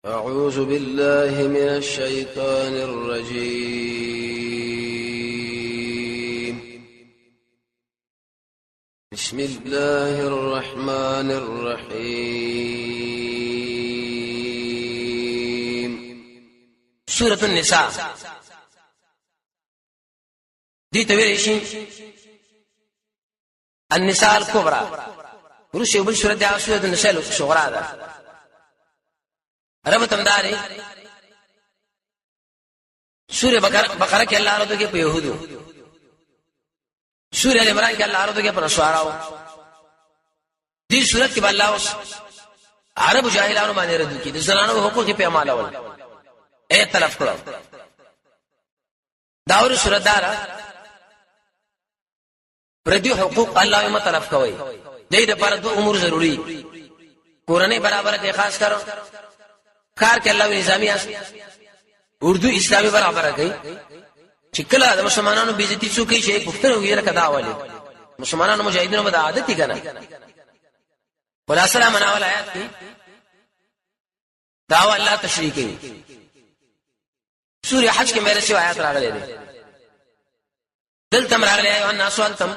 أعوذ بالله من الشيطان الرجيم. بسم الله الرحمن الرحيم. سورة النساء دي تويرشي النساء الكبرى ورشي بل سورة دي سورة النساء الصغرى ده ربطم داري سورة بقرة کے اللہ عرضو کے پہ یہودو سورة عمران کے اللہ عرضو کے پہ نسواراو دی سورت کے با اللہ اس عرب جاہلانو مانے ردو کی دی زنانو حقوق کے پہ عمالاول اے طلف کرو داور سورت دارا پردیو حقوق اللہ امت طلف کوئی دی دا پارد دو امور ضروری قرآن برابرت خاص کرو کار کې الله نظامی اردو اسلامي برابر کوي چې کله د مسلمانانو بیزتی څو کوي شي پښتنو ویل کدا والي مسلمانانو مجاهدینو به عادت دي کنه ولا سلام انا ول آیات کې داوا الله تشریح کوي سورہ حج کې مېره شی آیات راغلي دي دلته راغلي ایو الناس انتم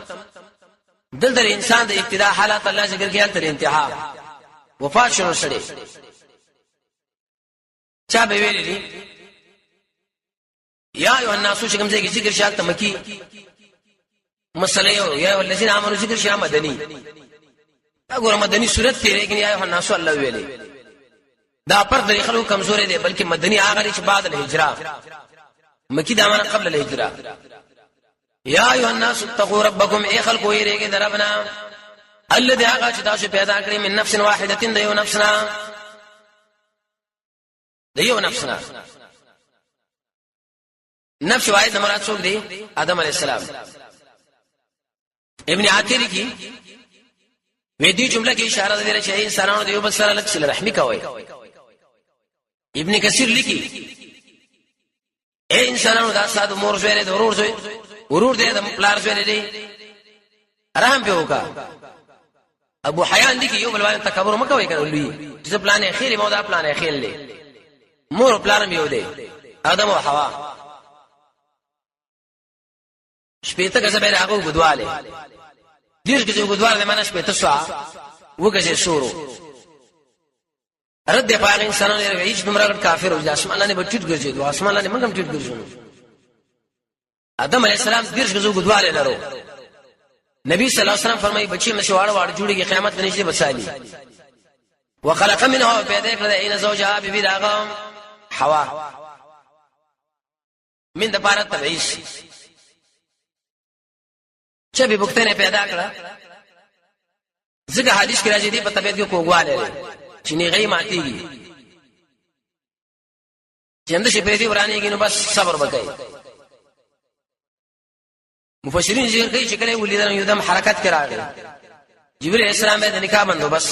دلته انسان د ابتدا حالات الله ذکر کې تر انتها وفات شنو سړي چا به ویلې دي یا ایو الناس چې کوم ځای کې ذکر شال تمکی مسله یو یا ولذین امنوا ذکر شال مدني وګوره مدني صورت کې لیکن یا ایو الناس الله ویلې دا پر د خلکو کمزوري دي بلکې مدني هغه چې بعد الهجره مکی دا معنا قبل الهجره یا ایو الناس اتقوا ربکم ای خلقو یریګه دربنا الذي هغه چې تاسو پیدا کړی من نفس واحده د یو نفسنا دیو نفسنا نفس واحد مراد څوک دی آدم علیہ السلام ابن عاطری کی وې دې جمله کې اشاره ده چې انسانانو دیو بس سره لکه رحمی کوي ابن کثیر لیکي اے انسانانو دا ساده مور زوی دی ورور دی د پلار زوی دی رحم په وکا ابو حیان لیکي یو بل وایي تکبر مکوي کړه لوی چې پلان اخیری مودا پلان اخیر دی مور پلارم یو دی آدم او حوا شپېته کسه به هغه غدواله دیر کې غدواله معنی شپېته سوا وګه شروع رد په هغه انسانانو هیڅ دمرغه کافر او اسمان الله نه بچټ ګرځي او اسمان الله نه منګم ټټ ګرځي آدم علیہ السلام دیر کې غدواله لرو نبی صلی الله علیه وسلم فرمایي بچي مشواړه واړه جوړيږي قیامت نشي بسالي وخلق منها پیدا کړل اين زوجها بيبي داغم حوا من د پاره تبعیش چې به بوختنه پیدا کړه ځکه حدیث کې راځي دی په طبيعت کې کوګواله چې نه غي ماتيږي چې اند شي په دې ورانه کې نو بس صبر وکړي مفسرین ذکر کوي چې کله ولیدل یو دم حرکت کراغله جبرئیل السلام به د نکاح بندوبس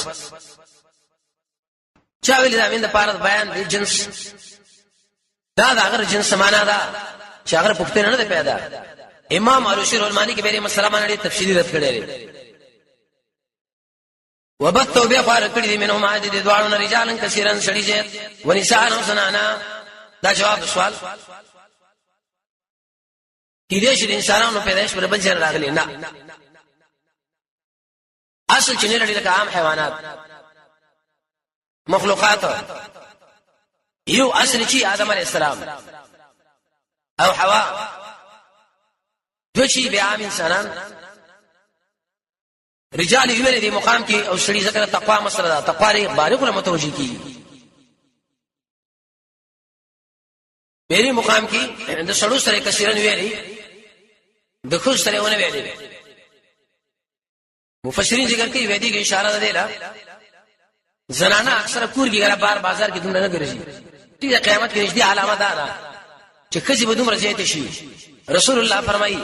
چا ویل دا من د پاره بیان دی جنس دا اگر جنس معنا دا چې اگر پښتنه نه پیدا امام علوشی رحمانی کې به مسله باندې تفصیلی رد کړی وبتو به فار کړی دي منهم عدد دوالون رجالن کثیرن شړي جه ونساء حسنانا دا جواب سوال کله چې انسانانو پیدائش پر بل ځای راغلي نه اصل چې نه لري لکه عام حیوانات مخلوقات یو اصل چې آدم علیہ السلام او حوا دو چې به عام انسانان رجال ویل دي مقام کې او شړي ذکر تقوا مسله ده تقوا لري بالغ له متوجي کی پیری مقام کې د شړو سره کثیرن ویلي د خو سره ونه ویلي مفسرین ذکر کوي وېدی کې اشاره ده لا زنانا اکثر کور کې غره بار بازار کې دومره نه ګرځي دې قیامت کې نږدې علامه ده چې کسي به دومره زیات شي رسول الله فرمایي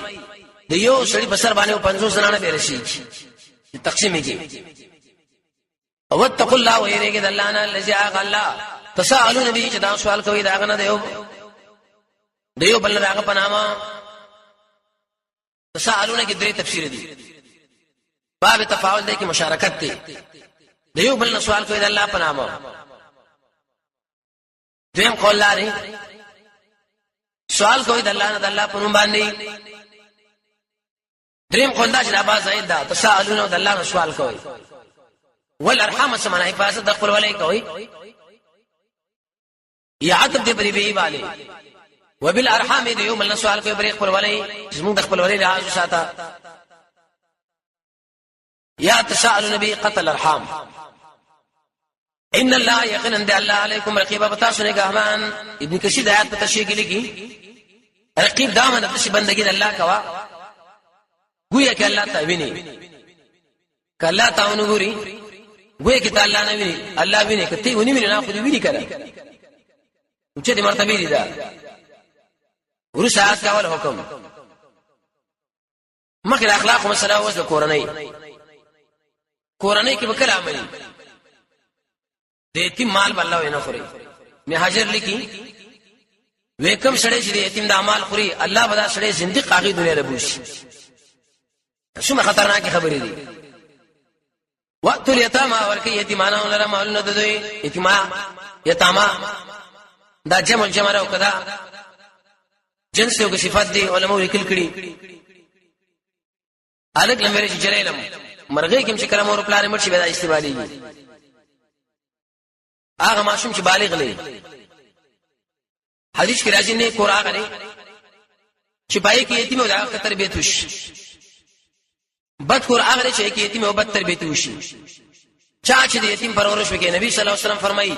د یو سړي بسر باندې 500 زنانه به راشي تقسیم کې او اتقوا الله ويرګد الله نه الذي اغلا تسالون به چې دا سوال کوي دا غنه دیو بل راغه پنامه تسالون کې درې تفسیر دي باب تفاعل دی کې مشارکت دی دیو بل سوال کوي د الله په نامه دویم قول لري سوال کوي د الله نه د الله په نوم باندې. دریم قول دا چې ابا زید دا تساءلون د الله نه سوال کوي. والارحام سمنا حفاظت د خپل ولای کوي یا عتب دې پرې به والي وبالارحام دې یوم السوال کوي پرې خپل ولای چې موږ د خپل ولای لحاظ ساته. یا تساءلون به قتل الارحام ان الله يقين ان الله عليكم رقيب بتاسو نگهبان. ابن کثیر آیات په تشریح کې لیکي رقیب دا معنی د بندګۍ د الله کوا گویا کې الله ته ویني کله تا ونګوري گویا کې الله نه ویني الله ویني کته ونی ویني نه خو دې ویني کړه چې دې مرتبه دي دا ورسات کول حکم مخکې اخلاق مسله وسه کورنۍ کې وکړه عملي د یتیم مال الله وینه خوري. مهاجر لیکي وکم سړی چې د یتیم د مال خوري الله بدا سړی زندګي قاغي دنیا ربوش. څومره خطرناک خبرې دي. وقت الیتامى ورکی یتیمانو لره مالونه د دوی یتاما دا جمع راو کدا جنس یو صفات دي علماء لیکل کړي. الګ لمره چې جلیلم مرغې کوم چې کلمه ور پلان مرشي به دا استعمالي هغه ماشوم چې بالغ لې حدیث کې راځي نه قرآن غلي چې پای کې یتیم او د تربیت وشي بد قرآن غلي چې کې یتیم او بد تربیت وشي. چا چې د یتیم پرورش وکړي نبی صلی الله علیه وسلم فرمایي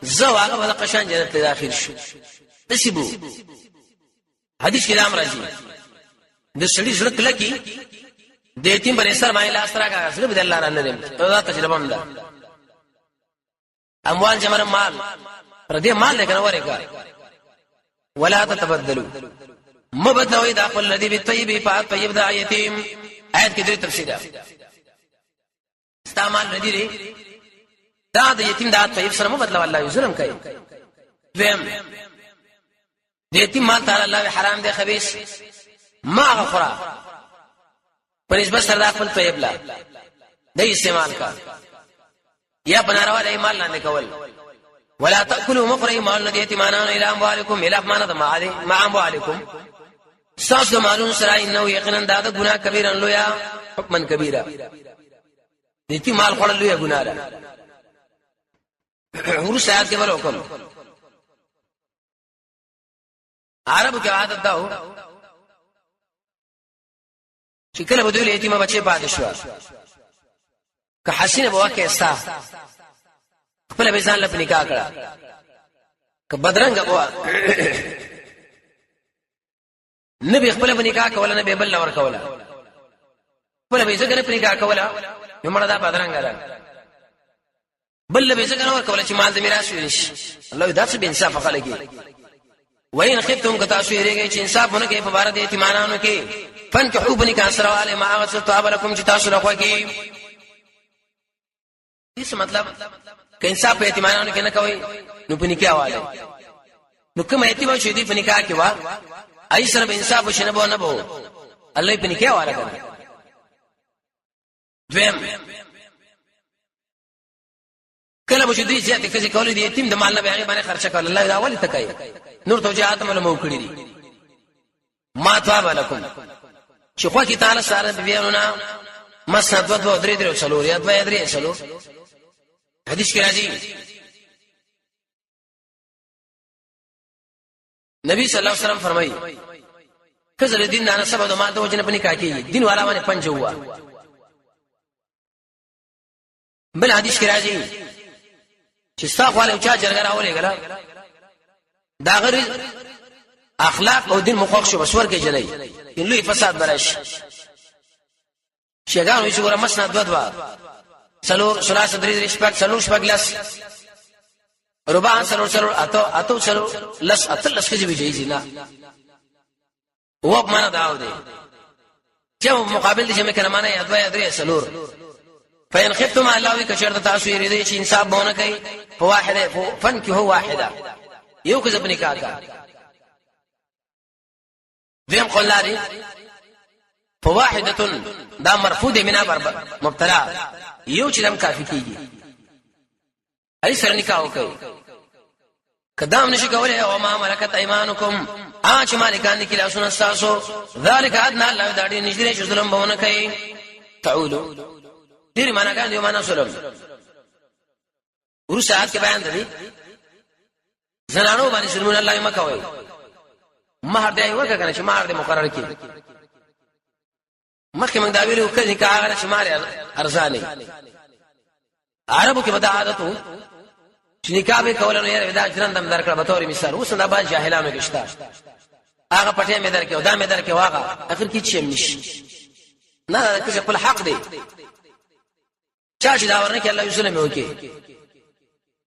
زو هغه ول قشان جنت ته داخل شو. تسبو حدیث کې نام راځي د سړي زړه کله کې د یتیم پر سر باندې لاس راکا سره به الله رانه دې دا تجربه هم ده. اموال جمر مال پر دې مال نه کنه ورګه ولا تتبدلوا مبدلوا اذا قل الذي بالطيب فالطيب ذا يتيم. آیت کې درې تفسیر ده. استعمال ندی لري دا د یتیم د طيب سره مبدلوا الله ظلم کوي. دویم د یتیم مال تعالی الله حرام دي خبيث ما غفرا پنځبه سره خپل طيب لا د استعمال کا یا بناروا د مال نه کول. ولا تاكلوا مخرج مال اليتيمانان الى اموالكم الى امانه مع اموالكم ساس مالون سرا انه يقينا دا غنا كبيرا لويا حكما كبيرا. دې مال خړل لويا ګناه ده. ورسات کې بل حکم عرب کې عادت ده چې کله بدول یتیمه بچي پاتې شو که حسینه بواکه استا خپل به ځان لپاره نکاح کړه که بدرنګ بوا نبی خپل به نکاح کوله نبی بل ور کوله خپل به ځګنه په نکاح کوله یمړه دا بدرنګ ده بل به ځګنه ور کوله چې مال د میراث ویش. الله دا څه به انصاف خلګي. وین خفتم کتا شو یریږي چې انصاف ونه کوي په بار د یتیمانو کې فنکحوا بنکاح سره ما غسطاب لكم چې تاسو راخواږي. دې مطلب که انصاف په یتیمانو کې نه کوي نو په نکاح والے نو کوم یتیم چې دې په نکاح کې وا ای سره به انصاف وشنه به نه بو الله په نکاح والے کوي. دویم کله به دې چې ته کله کول دي یتیم د مال نه به باندې خرچه کول الله دا ولې تکای نور توجيهات مله مو کړی دي. ما تواب لكم چې خو کې تعالی سره بیانونه مسند ودو درې درې څلور یا دوه درې څلور حدیث کې راځي نبی صلی الله علیه وسلم فرمایي کزل دین نه سبب د ما د وجنه په نکاح کې دین والا باندې پنځه هوا. بل حدیث کې راځي چې استغفار او چا جرګه راولې غلا دا غری اخلاق او دین مخوخ شو بسور کې جنې ان لوی فساد برش شګان وي چې ګور مسند ودوا څلور ثلاثه درې شپږ څلور شپږ لاس ربع څلور اتو څلور لس اتلس کې ویږي نه وب معنا داو دي چې مقابل دي چې مې کنه معنا یا دوه درې څلور. فإن خفتم الله كشرط تاسو یریدي چې انصاف بونه کوي په واحده فنكحوا واحده یو کز په نکاح کا. دیم قولاري فواحده دا مرفوع دي منا مبتلا یو چې دم کافي کیږي ای سره نکاح وکړي کدام نشي کولای او ما ملکت ایمانکم اچ مالکان کی لاسونه استاسو ذالک ادنا الله د دې نشری چې ظلم بونه کوي تعولو دې معنا کان دی معنا ظلم ورسات کې بیان دي زنانو باندې ظلم الله ما کوي مہر دی ورکه کنه چې مہر دې مقرر کی مخکې موږ دا ویلو کله چې هغه چې مال ارزانه عربو کې بد عادتو چې نکاح به کول نه یې دا ژوند درکړه به تور مثال اوس نه باز جاهلانو کې شته هغه پټه مې درکې او دا مې درکې واغه اخر کې چی نشي نه دا کې خپل حق دی چا چې دا ورنه کې الله یوسلم وکي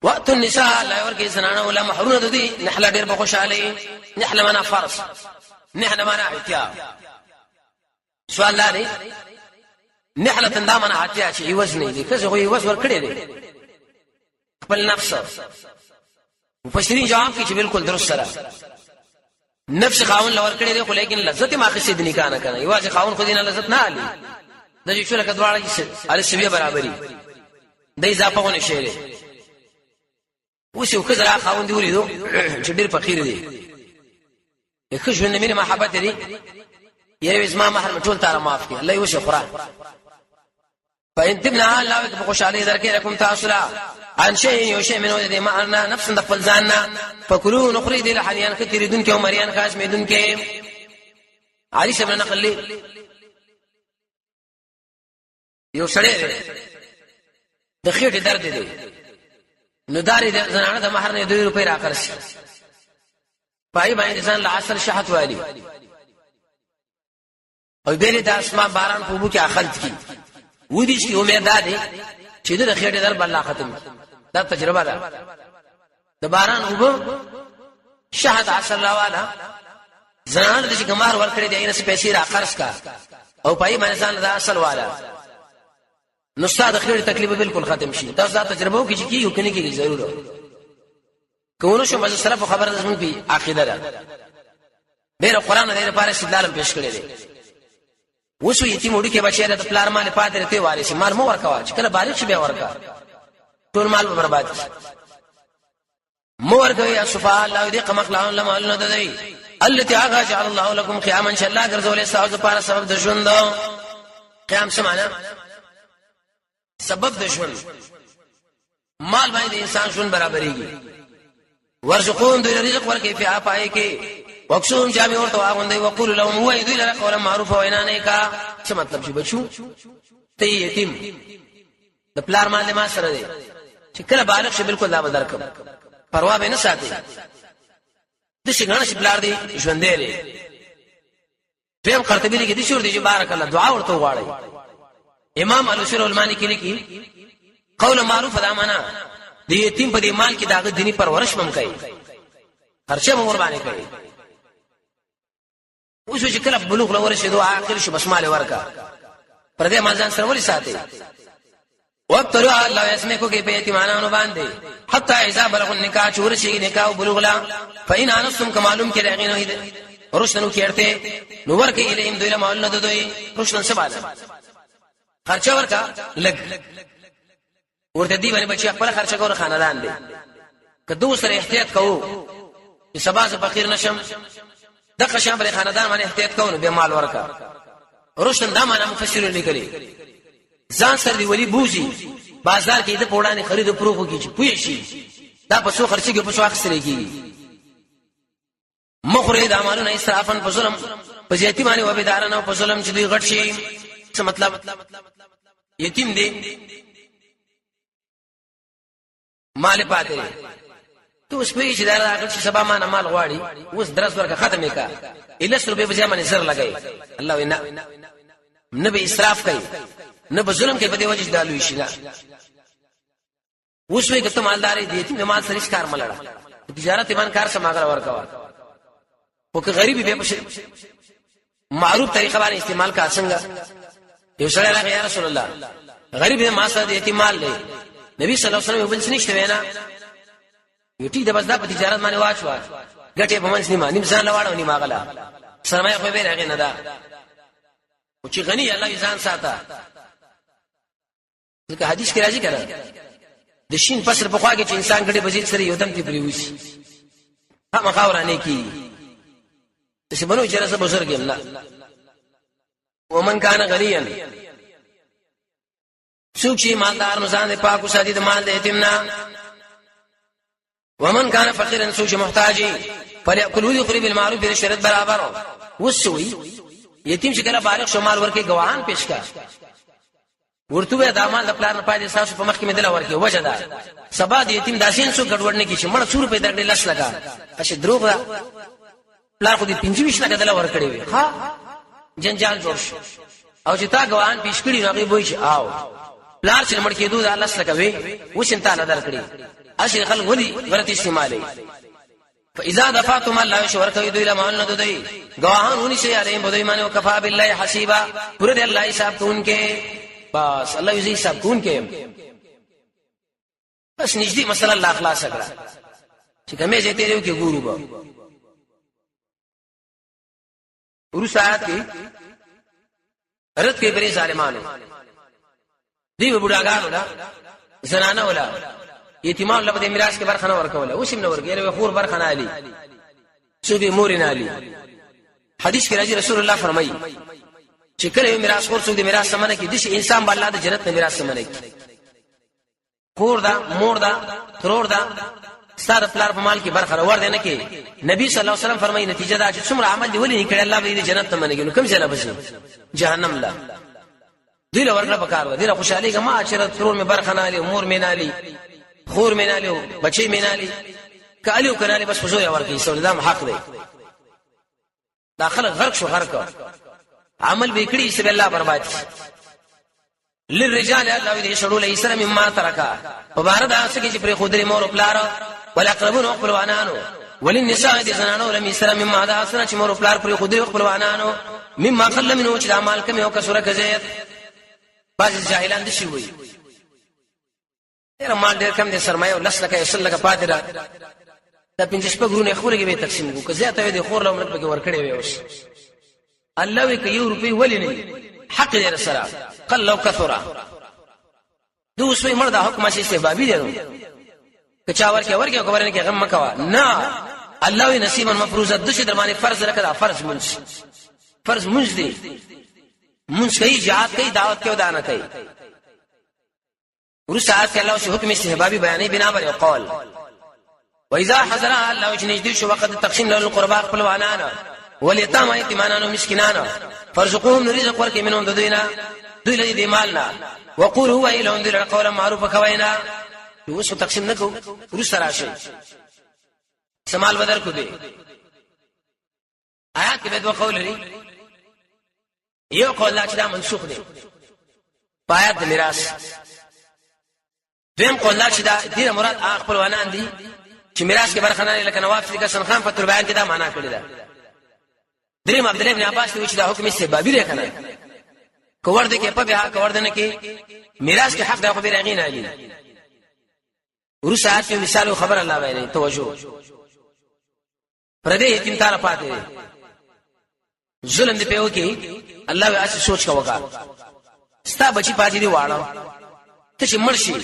وقت النساء لا ورکه زنانه ولا محرونه دي نحله ډیر په خوشاله نحله معنا فرض نحله معنا احتیاط سوال لري نحله دا معنا احتیاط شي وزن دي کله خو وزن ور کړی دي خپل نفس مفسرین جواب کوي چې بالکل درست سره نفس خاون لور کړی دی خو لیکن لذت ما قصد نکاح نه کوي واځي خاون خو دینه لذت نه علي د دې شوله کډواړه چې علي سویه برابرۍ د اضافه ونه شي وسو کزرا خاون دی ولیدو چې ډیر فقیر دی یخ ژوند مینه محبت دی یوه اسما محرم ټول تعالی معاف کړي الله یې وشه قران فإن تبنا الله وك بخوشالي درکې رقم تاسو را ان شيء يشيء من ودي ما أنا نفس دفل ځاننا فكلوا نخرج دي لحنيان كثير دون کې عمريان خاص ميدون کې علي شبن نقل لي یو سړی د خېټې درد دی نو داري د زنانه د مہر نه 2 روپۍ راکړش پای باندې ځان له اصل شحت والی او دې د اسمان باران په بو کې اخلت کی ودی چې امید ده چې د خېټې درد الله ختم دا تجربه ده د باران وبو شهد عشر لواله زنان د چې کمار ور کړی دی اینه پیسې را قرض کا او پای باندې ځان د اصل والا نو ستاسو خېټې تکلیف بالکل ختم شي تاسو دا تجربه وکړئ چې کیو کني کې ضرور کوونه شو مزه سره خبره ده زموږ په عقیده ده ډېر قران دې لپاره استدلال پیش کړی دی وسو یتیم وډی کې بچی د پلار مال پاتې ته وارث مال مو ورکوا چې کله بالغ شي به ورکا ټول مال برباد شي مو ورکوي اصفاء الله دې قمقلان لما الله دې التي اغا جعل الله لكم قياما ان شاء الله ګرځولې تاسو لپاره سبب د ژوند قیام سمانا سبب د ژوند مال باندې انسان ژوند برابرېږي ورزقون دوی رزق ورکې په اپای کې وقسوم جامع ورته واغوندي وقول لهم هو يذل لك قولا معروفا وینا نه کا څه مطلب شي بچو ته یتیم د پلار مال ما سره دی چې کله بالغ شي بالکل دا بدر کوم پروا به نه ساتي د څنګه شي پلار دی ژوند دی فهم قرطبی لیکي دي شور دي بارک الله دعا ورته غواړي امام الوسر المالکی لیکي قول معروف دا معنا د یتیم په دې مال کې داغه دینی پرورش مم کوي خرچه مور باندې کوي اوس چې کله بلوغ لور شي دوه عاقل شي بس مال ورکا پر دې مال ځان سره ولې ساتي وقتلو الله اسمه کو کې په یتیمانو باندې حتی اذا بلغ النکاح چور شي نکاح او بلوغ لا فإن انستم کمالم کې راغینو هي رشدنو کېرته نو ورکې الهیم دوی له مال نه دوی رشدن سباله خرچه ورکا لګ ورته دی باندې بچي خپل خرچه کول خاندان دی که دوی سره احتیاط کوو چې سبا ز فقیر نشم دغه شان بر خاندان باندې احتیاط کوو به مال ورکا رشدن دا معنا مفسرین لیکلي ځان سره دی ولی بوزي بازار کې د پوډانه خرید او فروخ کیږي پوي شي دا په څو خرچه کې په څو اخستري کیږي مخره د اعمالونو اسرافن په ظلم په زیاتی باندې و بيدارانه په ظلم چې دوی غټ شي څه مطلب یتیم دی مال پاتې تو اوس په چې دا راغلی چې سبا ما نه مال غواړي اوس درس ورکه ختمه کا اله سر به بځه باندې سر لګای الله وینا نه به اسراف کوي نه به ظلم کوي په دې وجه دالوي شي نه اوس وی کته مالداري دي چې مال سره کار ملړه تجارت ایمان کار سماګر ورکوا او که غریبي به معروف طریقه باندې استعمال کا څنګه یو سره راغی یا رسول الله غریب دې ما سره یتیم مال دی نبی صلی الله علیه وسلم بل څه نشته وینا یوټی د بس دا په تجارت باندې واچوا ګټه په منځ نیمه نیم ځان لواړو نیمه غلا سرمایه خو به راغی نه دا او چې غنی الله ځان ساته ځکه حدیث کې راځي کړه د شین فصل په خوا کې چې انسان ګډه بزید سره یو دم کې پریوسی هم خاورانه کی چې بنو چې رسو بزرګ لا ومن کان غنیا څوک چې مالدار نو ځان پاک وساتي د مال د یتیمنا ومن کان فقیرا څوک چې محتاج فلیأکل ویخری بالمعروف د شریعت برابر وسوي یتیم چې کله بالغ شو مال ورکه گواهان پیش کا ورته به د مال د پلان په دې اساس په مخ کې مدله ورکه وجه ده سبا د یتیم داسین سو ګډوډ نه کی چې مړ 100 روپے درګړي لس لگا اشه دروغ پلان خو دې 25 لگا دله ورکړي وي ها جنجال جوړ شو او چې تا گواهان پیش کړي هغه وایي چې آو پلان چې مړ کېدو د الله سره کوي وشن تعالی درکړي اشه خلک ولي ورته استعمالي فاذا دفعتم الله شركه يد الى ما ان ددي گواهان ونی شي عليهم بدوی معنی وكفى بالله حسيبا پر دې الله حساب کوونکې بس الله یې حساب کوونکې بس نږدې مسله الله اخلاص کړه چې کومه ځای ته یو کې ګورو به ورسات کې رد کې بری ظالمانو دی بډاګانو لا زنانه ولا یتیمان له میراث کې برخه نه ورکوله اوس هم نه ورګي خور برخه نه علي څو دې مور نه علي حدیث کې راځي رسول الله فرمایي چې کله میراث خور څو دې میراث سمنه کې د انسان بل الله د جنت نه میراث سمنه کې خور دا مور دا ترور دا ستاره پلار په مال کې برخه ور دي نه کې نبی صلی الله علیه وسلم فرمایي نتیجه دا چې څومره عمل دی ولې نه کړي الله به دې جنت ته منګي نو کوم ځای لا بشي جهنم لا دې له ورکړه پکار دې له خوشالي کما اچره ترور می برخه نه علي مور می نه علي خور مینالیو بچی مینالی کالیو کنالی بس فزویا ورکی سولدام حق دی داخل غرق شو غرق عمل بکړي سب الله برباد للرجال الله دې شړول ایسر مما ترکا مبارد اسکی چې پر خودري مور پلار ولقربون خپل وانانو وللنساء دې زنانو لم ایسر مما دا اسنه چې مور پلار پر خودري خپل وانانو مما قل منه چې عمل کم یو کسره کزید باز جاهلان دي شي وي مال ډېر کم دي سرمایه ولس لکه یسل لکه پاتې را د 15 غرونه خورګي به تقسیم کو که زیاته دي خور له ملک به ورکړي وي اوس الله وی که یو روپی ولی نه حق دې سره قل لو کثرا دوسوي مردا حکم شي استحبابي دي که چا ورکه خبرنه کې غم مکوا نه الله وی نصیبا مفروضه د شه درمانه فرض لکه فرض منځ دي منځ کوي جهاد کوي دعوت کوي دانه کوي ورسات الله شو حکم استحبابي بیانې بنا بر قول واذا حضر الله وجنجد شو وقت التقسيم له القرباء خپل وانانا وليتامى يتيمانو مسكينانو فرزقهم رزق ورکې منهم ددوینا دوی له دې مالنا وقول هو الهون ذل قول معروف کوینا وسو تقسیم نکو ورسره راشي سمال بدر کو دي آیات کې به دوه قول لري یو قول لا چې دا منسوخ دي پایات د میراث دیم قول لا چې دا دې مراد خپل وانان دي چې میراث کې برخه نه لکه نواب فقيه سنخان فتر بیان کې دا معنا کړی دا دریم عبد الله بن عباس چې دا حکم استحبابي دی کنه کوور دې کې په بها کوور دې نه کې میراث کې حق د خبر اغین علي ورسات کې مثال خبر الله باندې توجه پردې یتیم تعالی پاتې ظلم دې په وکي الله به اس سوچ کا وکا ستا بچی پاتې دی واړه ته چې مرشي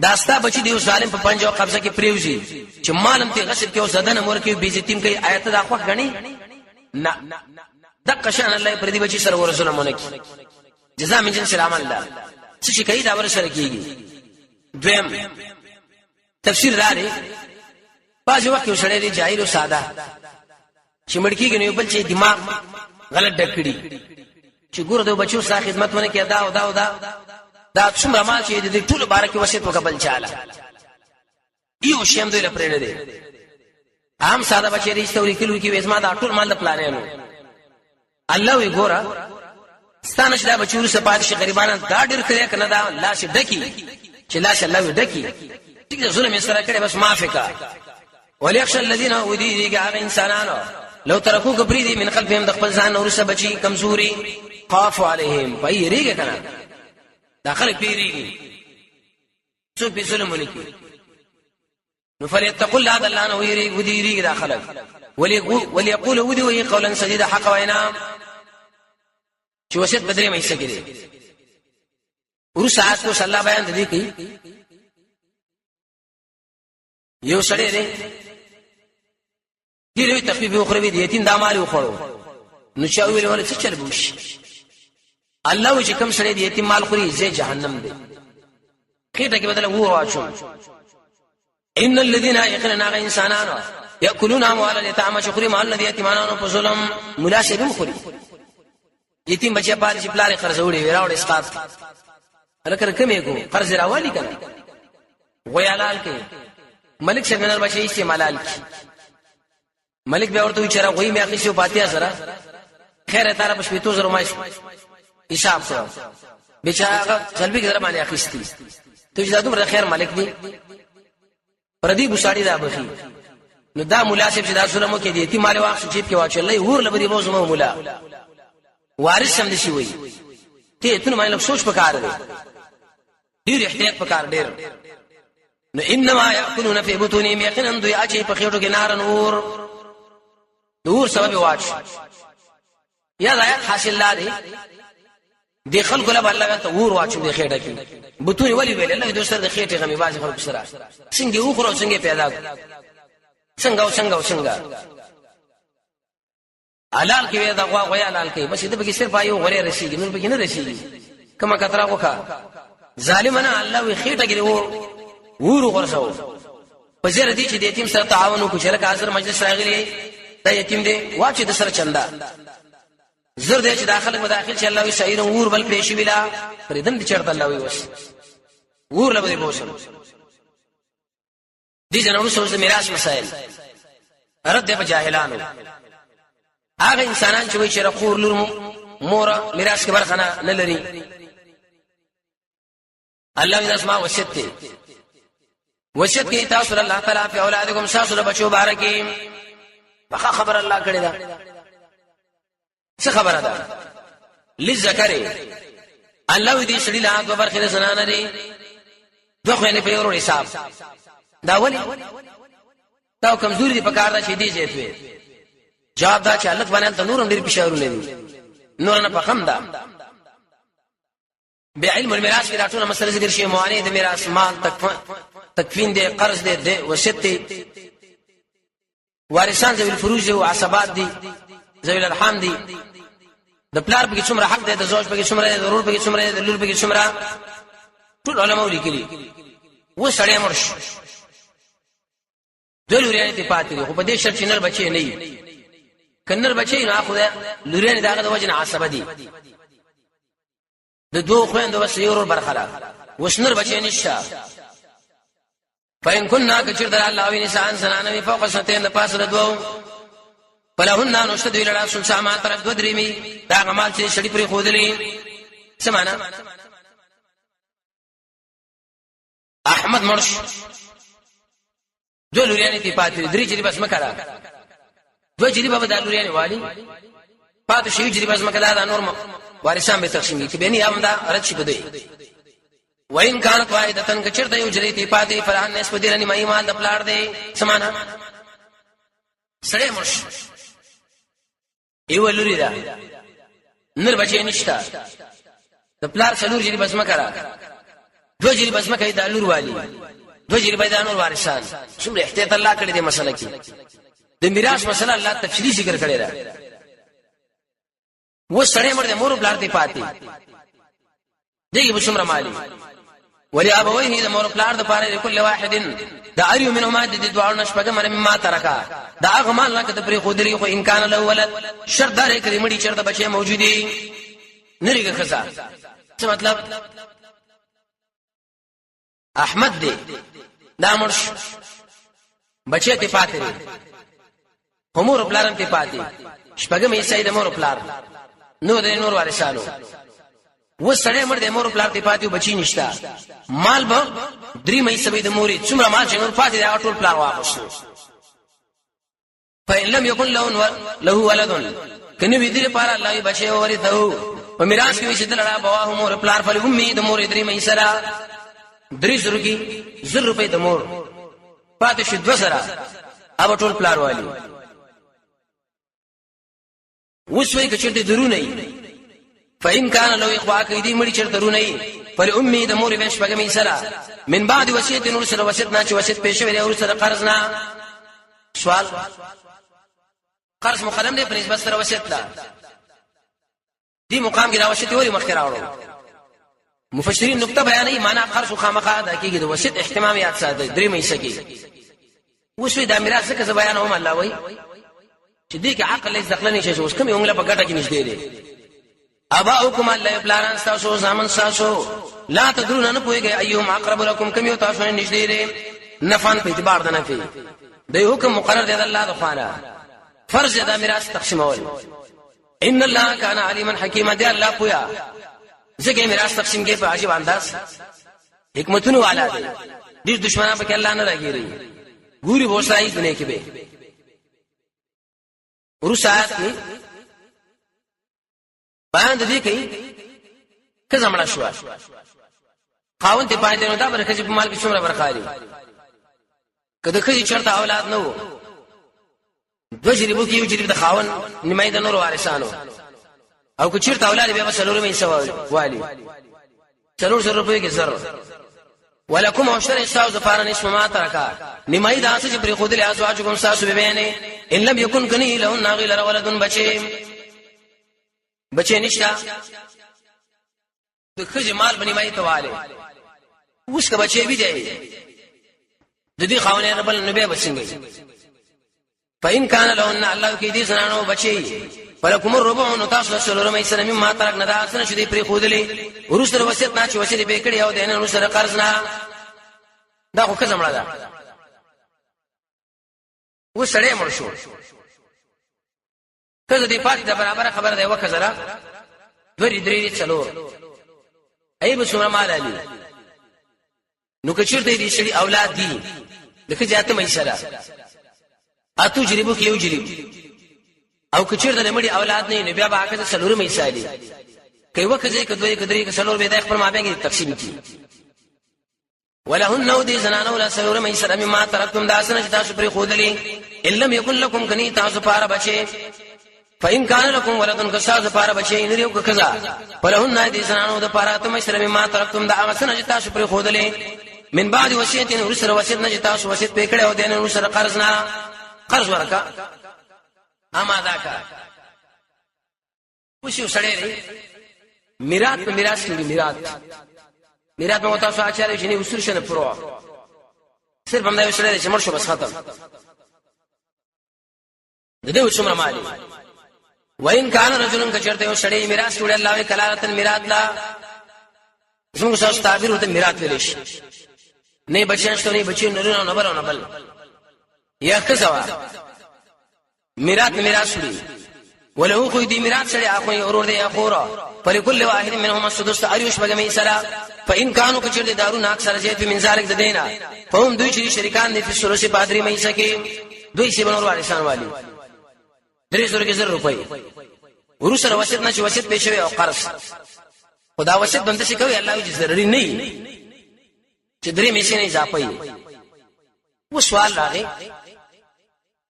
داستا بچی دی ظالم په پنجو قبضه کې پریوزي چې مالم ته غصب کې او زدن مور کې بیزتیم کوي آیت دا خو غني نه دغه شان الله پر دې بچی سره ورسول مونږ جزاء من جنس العمل ده چې کوي دا ور سره کیږي دویم تفسیر داري باز وخت یو سړی دی جاهل او ساده چې مړکیږي نو بل چې دماغ غلط ډکړي چې ګور د بچو سره خدمت ونه کې دا څومره مال چې د ټولو بارکه وصیت وکبل چاله یو شیم دوی لپاره نه دی عام ساده بچی ریستوري کلو کې وېزما دا ټول مال د پلانینو الله وی ګورا ستانه چې دا بچو سپات شي غریبانو دا ډیر کړی کنه دا لاش ډکی چې لاش الله وی ډکی ټیک ظلم سره کړي بس معافي کا وليخشى الذين ودي هغه انسانانو لو ترکو کبری دي من خلفهم د خپل ځان ورسه بچي کمزوري خاف عليهم پایریږي کنه داخل پیریږي څو په ظلم ونکي نو فليتقل هذا الله نو وديري داخل وليقول ودي وهي قولا سديدا حق وینا چې وصیت بدري مې سګري ورسات کو صلی الله بیان دي کوي یو سړی دی ډیره تخفیف اخروی دی یتیم د مال خوړو نو چا ویل ول څه چل بوش الله چې کوم سره دی یتیم مال خوري زه جهنم دی خېټه کې بدل وو واچو ان الذين يقننا انسانان ياكلون اموال اليتامى شخري مال الذي يتيمانو په ظلم مناسبم خوري یتیم بچي پاره چې پلار خرڅوړي وراوړ اسقاط هلکه کمې کو قرض راوالي کنه ویالال کې ملک څنګه نر بچي استعمالال کې ملک به ورته چیرې غوي مې اخیسو پاتیا سره خیره تعالی په شپې تو زره ماش حساب کړو بچا قلبي کې باندې اخیستي ته چې دا دومره خیر ملک دی پردی بوساړي دا بخي نو دا مناسب چې دا سلمو کې دي یتیم مال واخ چې په واچلې ور لبري موزمه مولا وارث سم دي شي وي ته ته مې لږ سوچ پکار دی ډیر احتیاط پکار ډیر نو انما ياكلون في بطونهم يقينا دوی اچي په خېټو کې نار نور سبب واچ یا دا حاصل لاري دی خلکو له الله ته ور واچو دی خېټه کې بطون ولي ویل الله دوی سره د خېټه غمي باز خلک سره څنګه وخورو څنګه پیدا څنګه حلال کې دا غوا حلال کې بس دې به صرف آیو غره رسیږي نور به نه رسیږي کما کتره وکا ظالمنا الله وی خېټه کې ور ورسو پزره دي چې د یتیم سره تعاون وکړي چې حاضر مجلس راغلي دا یتیم دی واچې د سره چندا زر دې چې داخله مداخل چې الله وی شاعر ور بل پېښ ویلا پردم دي چرته الله وی وس ور لبه بوسم دي جنونو سوز میراث مسائل رد په جاهلانو هغه انسانان چې وی چې رخور لور مور میراث کې برخه نه لري الله دې اسماء وصیت کې تاسو الله تعالی په اولادکم تاسو له بچو بارکې بخا خبر الله کړی دا څه خبره ده لذکر الله دې سړي لا دوه برخې زنانه دي دوه نه په یو حساب دا ولي دا کمزوري دي په کار ده چې دي زیاتوي جواب دا چې الله باندې ته نورم ډېر پښاورونه دي نور نه پخم ده بعلم الميراث کې راټول مسله ذکر شي موانع د میراث مال تکفین دي قرض دي وصیت دي وارثان ذوی الفروج او عصبات دي ذوی الارحام دي د پلار په څومره حق دی د زوج په څومره دی د ورور په څومره دی د لور په څومره ټول علماء لیکلي و سړی مرش د لوريانې ته پاتې دي خو په دې شرط چې نر بچي نه وي کنر بچي نه اخو لوريانې داغه د وجنه عصبه دي د دوه خويند وس یو برخلا وسنر بچي نشه فإن كنا كثير در الله وين انسان زنانه فوق سنتين پاس ردو فلهن نشد ویلړه سلسه ما تر دو درېمي دا غمال چې شړې پرې خودلې سمانا احمد مرش دو لوريانې تی پاتې درې چې بس مکړه دو چې بابا د لوريانې والی پاتې شي چې بس مکړه دا نور وارثان به تقسیم کې بني هم دا رد شي بده وین كانت واحدتن کچرته یو جری تی پاتې فرحان نس پدیرنی مې مال د پلاړ دی سمانا سړې مرش ایو لوري دا نر بچي نشتا د پلار څلور جری بس مکړه دو جری بس مکړه د لور والی دو جری به د نور وارثان څومره احتیاط الله کړی دی مسله کې د میراث مسله الله تفصیلی ذکر کړی دا و سړې مړ د مور پلار دی پاتې دیږي به څومره مالی ولی ابويه د مور پلار د پاره کل واحد دا اریو منهما د دوه نشپګه مر مما ترکا دا اغمال لکه د پری خودري خو امکان له ولد شرط دار کړي مړي چرته بچي موجودي نریګه خزا څه مطلب احمد دی دا مرش بچي ته پاتې همور پلارم ته پاتې شپګه مې سید مور پلار نو د نور وارثانو و سړی مړ د مور پلار ته پاتې بچی نشتا مال به درې مې سبې د مورې څومره مال چې نور پاتې دا ټول پلار واپسو فإن لم يكن له ولد کنه وی دې لپاره الله بچي ورثو په میراث کې چې دلړه بواه مور پلار فل امي د مور درې مې سره درې زرګي زر روپے د مور پاتې شو د سره اب ټول پلار والی وسوي کچې دې درونه فإن كان لو اخوا كيدي مړي چر درونه پر امي د مور وش پګمې سره من بعد وصیت نور سره وصیت نه چې وصیت پېښه ویل او سره قرض نه سوال قرض مقدم دی په نسبت سره وصیت لا دی مقام کې دا وصیت وری مخکې راوړو مفسرین نقطه بیانوي معنا قرض خامخا دا کېږي د وصیت اهتمام یاد ساتي درې مېسه کې وشوي دا میراث څه څه بیانوم الله وای چې دې کې عقل هیڅ دخل نه شي اوس کوم یو په ګټه کې نشته دی اباؤکم الله پلاران تاسو زامن تاسو لا تدرون نه پويږي ايهم اقرب لكم كم یو تاسو نه نشته دی نفعن په اعتبار د نفي د حکم مقرر دی الله د خوانه فرض دا میراث تقسیمول ان الله كان عليما حكيما دی الله پویا ځکه میراث تقسیم کې په عجیب انداز حکمتونه والا دي د دشمنان په کې الله نه راګيري ګوري وسای دنیا کې به ورسات کې بیان د دې کوي کزه مړه شو خاوند ته پاتې نو دا برخه چې په مال کې څومره برخالي کله چې چرته اولاد نه وو دو جریبو کې یو جریب د خاوند نیمه د نور وارثانو او که چرته اولاد به مسلور مې سوال والی 300 روپے کې زر ولکم عشر استاو زفارن اسم ما ترکا نیمه د اساس پر خود له ازواجکم ساسو ببینه ان لم يكن کنی لهن غیر ولد بچی نشتا د خځې مال بنی مای تواله اوس که بچی وی دی د دې خاونې ربل نبی بسنګي فإن كان لهن الله کې دې زنانو بچي فلکم الربع نو تاسو سره مې سره ما ترک نه دا اسنه چې دې پر خودلې ورسره وصیت نه چې وصیت به کړی او دینه ورسره قرض نه دا خو کزه مړه ده و سړی مړ شو کله دې پاتې د برابر خبره دی وکړه دوی درې څلور ایب څومره مال علي نو کچirته دې شړي اولاد دي لکه ځاته مې سره اتو جریبو کې یو جریب او کچirته لمړي اولاد نه بیا به هغه څلور مې سالي کوي وکړي کدوې کدري کې څلور به د خپل مابین تقسیم کی ولهن نو دي زنانو لا څلور مې سره ما ترکتم داسنه چې تاسو پر خودلې ان لم يكن لكم کني تاسو پاره بچي فإن كان لكم ولد كساز پاره بچي نه یو کزا ولهن دي زنانو د پاره ته سره ما ترکتم دا اسنه چې تاسو پر خودلې من بعد وصیت ورسره وصیت نه چې تاسو وصیت پکړه او دین ورسره قرض نه قرض ورکا اما ذاکا وشو سړی دی میراث کې میراث مو تاسو اچاره چې نه وسر شنه پرو صرف هم دا یو سړی چې مړ شو بس ختم د دې وڅومره مالي وین کان رجلن کچرته یو سړی میراث وړي الله کلالتن میراث لا زموږ تاسو تعبیر وته میراث ویل شي نه بچیانشته نه بچی نه بل یا کزوا میراث وړي ولو خو دې میراث سره اخو اورور دې اخورا فلكل واحد منهم السدس ايوش بغمي سلا فان كانوا كچر دارون اکثر زيت من ذلك دينا فهم دوی چې شریکان دي په سلوسي پادری مې سکے دوی سی بنور وارثان والی 300 روپۍ ورسره وصیت نه چې وصیت پېښوي او قرض خدا وصیت بنده شي کوي الله یې ضروري نه چې درې مې نه اضافه و سوال راغی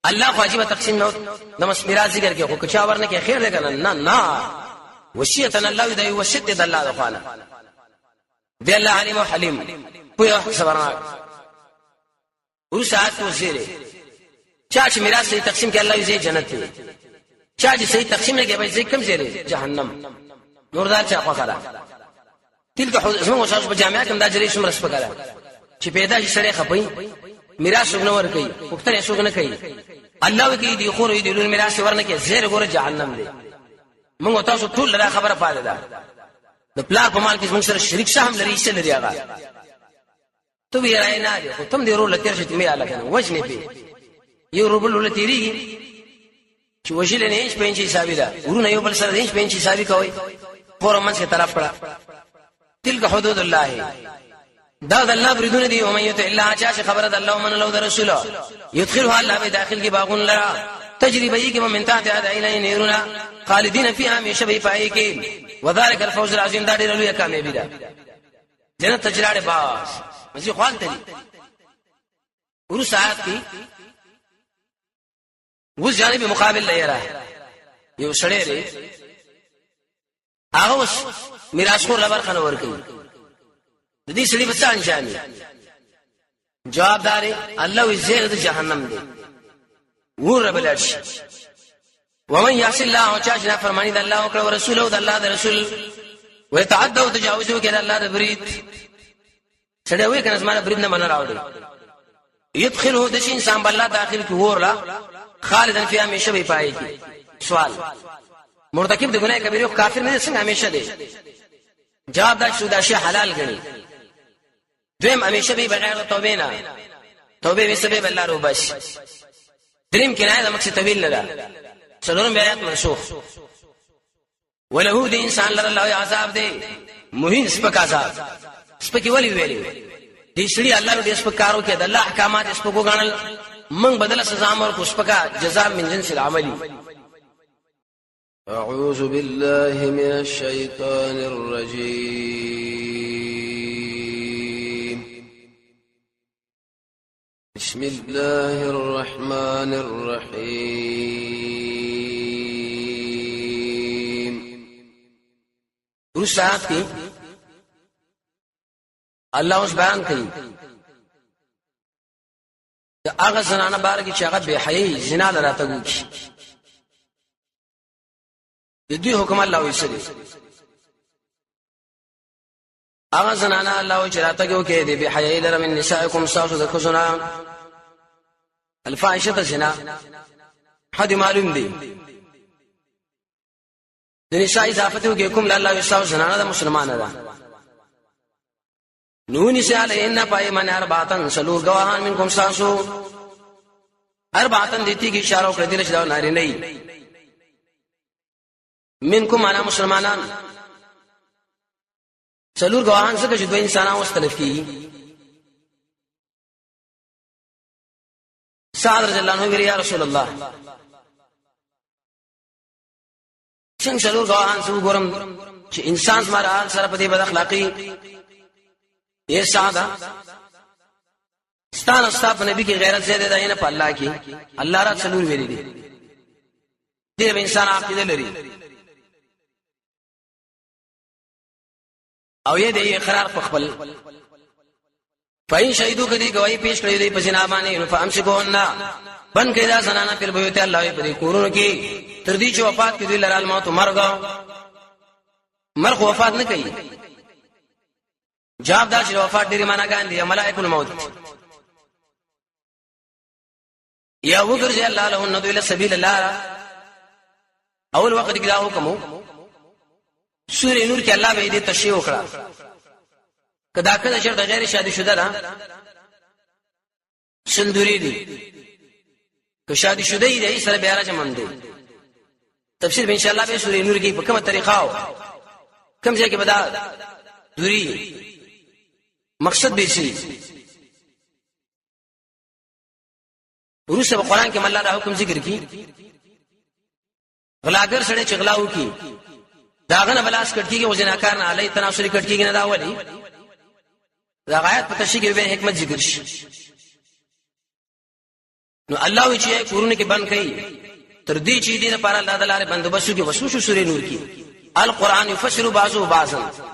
الله واجب تقسیم نو د مسمیراث ذکر کې خو چا ورنه کې خیر دی کنه نه وصیتنا الله دی وصیت د الله د خانه دی الله علیم او حلیم په صبرناک ورسات وزیره چا چې میراث صحیح تقسیم کې الله یې جنت دی چا چې صحیح تقسیم نه کې به ځکه کم زیره جهنم نوردار چا خو خلا تلک اسمه وشاش په جامعه کې دا جری شمر سپکاله چې پیدا شي سره خپي میراث وګنه ور کوي وختره شو نه کوي الله وکي دی خو دې له میراث ورنه کې زیر ګوره جهنم دی موږ تاسو ټول لا خبره پاله ده د پلار په مال کې موږ سره شریک شهم لري څه لري هغه تو وی راي نه دی خو تم دې رول تیر شته مې الله کنه وجنه پی یو روبل ولتيري چې وجل نه هیڅ پنځه حسابي ده ورونه یو بل سره هیڅ پنځه حسابي کوي قرآن څخه طرف کړه تلک حدود الله دا د الله بریدونه دي او مې ته الا چې خبره د الله ومن له رسول يدخلها الله به داخل کې باغون لرا تجربه کې من تحت عينين نيرنا خالدين فيها من شبه پای کې وذلك الفوز العظيم دا ډېر لوی کامیابی ده جنت تجراړه باس مزي خوان ته ورو ساعت کې و جانب مقابل لایرا یو سړی دی هغه میراث خور لبر خنه ور کوي د دې سړي په څه انجامي جواب داري الله وی زیر د جهنم دی ور بلش ومن يعص الله وچا فرمانی د الله او رسول او د الله د رسول ويتعدى وتجاوز وکړه الله د برید سړی وې کنه زمانه برید نه من راوړي يدخله د شي انسان بالله داخل کی ورلا خالدن فی همیشه به پای کی سوال مرتکب د ګناه کبیره او کافر نه څنګه همیشه دی جواب دا شو دا شی حلال غني دیم همیشه به بغیر توبه نه توبه به سبب الله رو بش دریم کنایه د مقصد طویل نه ده څلورم بیات منسوخ وله د انسان لره الله عذاب دی مهین سپک عذاب سپکی ولی ویلی دې سړي الله دې سپکارو کې د الله احکامات سپکو غنل من بدل سزا امر کو سپکا جزاء من جنس العمل. أعوذ بالله من الشيطان الرجيم. بسم الله الرحمن الرحيم. رسالت کی الله اوس بیان کوي دا هغه زنانه بار کې چې هغه به حیاي زنا لراته کوي د دې حکم الله وسلي هغه زنانه الله او چراته کوي دې به حیاي لره من نسائکم ساسو د خزنا الفاحشه زنا حد معلوم دي د نساء اضافته کوي کوم الله وساو زنانه د مسلمانانه ده نونی سے علیہن پائے من اربعتن سلور گواہان منکم ساسو اربعتن دیتی کی اشارہ کر دل چلاو ناری نہیں منکم انا مسلمانان سلور گواہان سے کہ دو انساناں مختلف کی سعد رضی اللہ عنہ یا رسول اللہ څنګه سلور گواہان سے ګورم چې انسان زمرا سره په دې بد اخلاقی یہ ساده ستان استاپ نبی کی غیرت زیاده ده نه په الله کی الله را څلور ویلي دي دې انسان عقیده لري او یې دې اقرار په خپل پاین شهیدو کدي گواہی پیش کړی دی په جنا باندې فامسکون بن کړه زنانه پر بیوت الله په کورونو کې تر دې چې وفات کړي لرال موت مرغ وفات نه کوي جواب دا چې وفات ډېری معنا ګاندي ملائکه الموت یا وګرځي الله له ندو الى سبيل الله اول وخت کې دا حکم سورې نور کې الله به دې تشریح وکړه کدا کله چې د غیر شادي شوده ده سندوري دي که شادي شوده دي سره بیا راځم دي تفسیر ان شاء الله به سورې نور کې په کومه طریقه او کوم ځای کې بدا دوری مقصد به شي ورسره په قران کې الله دا حکم ذکر کی غلاګر سره چې غلاو کی داغه بلاس کټ کیږي او جناکار نه علی تناسل کټ کیږي نه دا ولی دا غایت په تشریح به حکمت ذکر شي نو الله چې کورونه کې بند کړي تر دې چې دې لپاره الله تعالی بندوبست کوي وسوسه سورې نور کې القرآن يفسر بعضه بعضا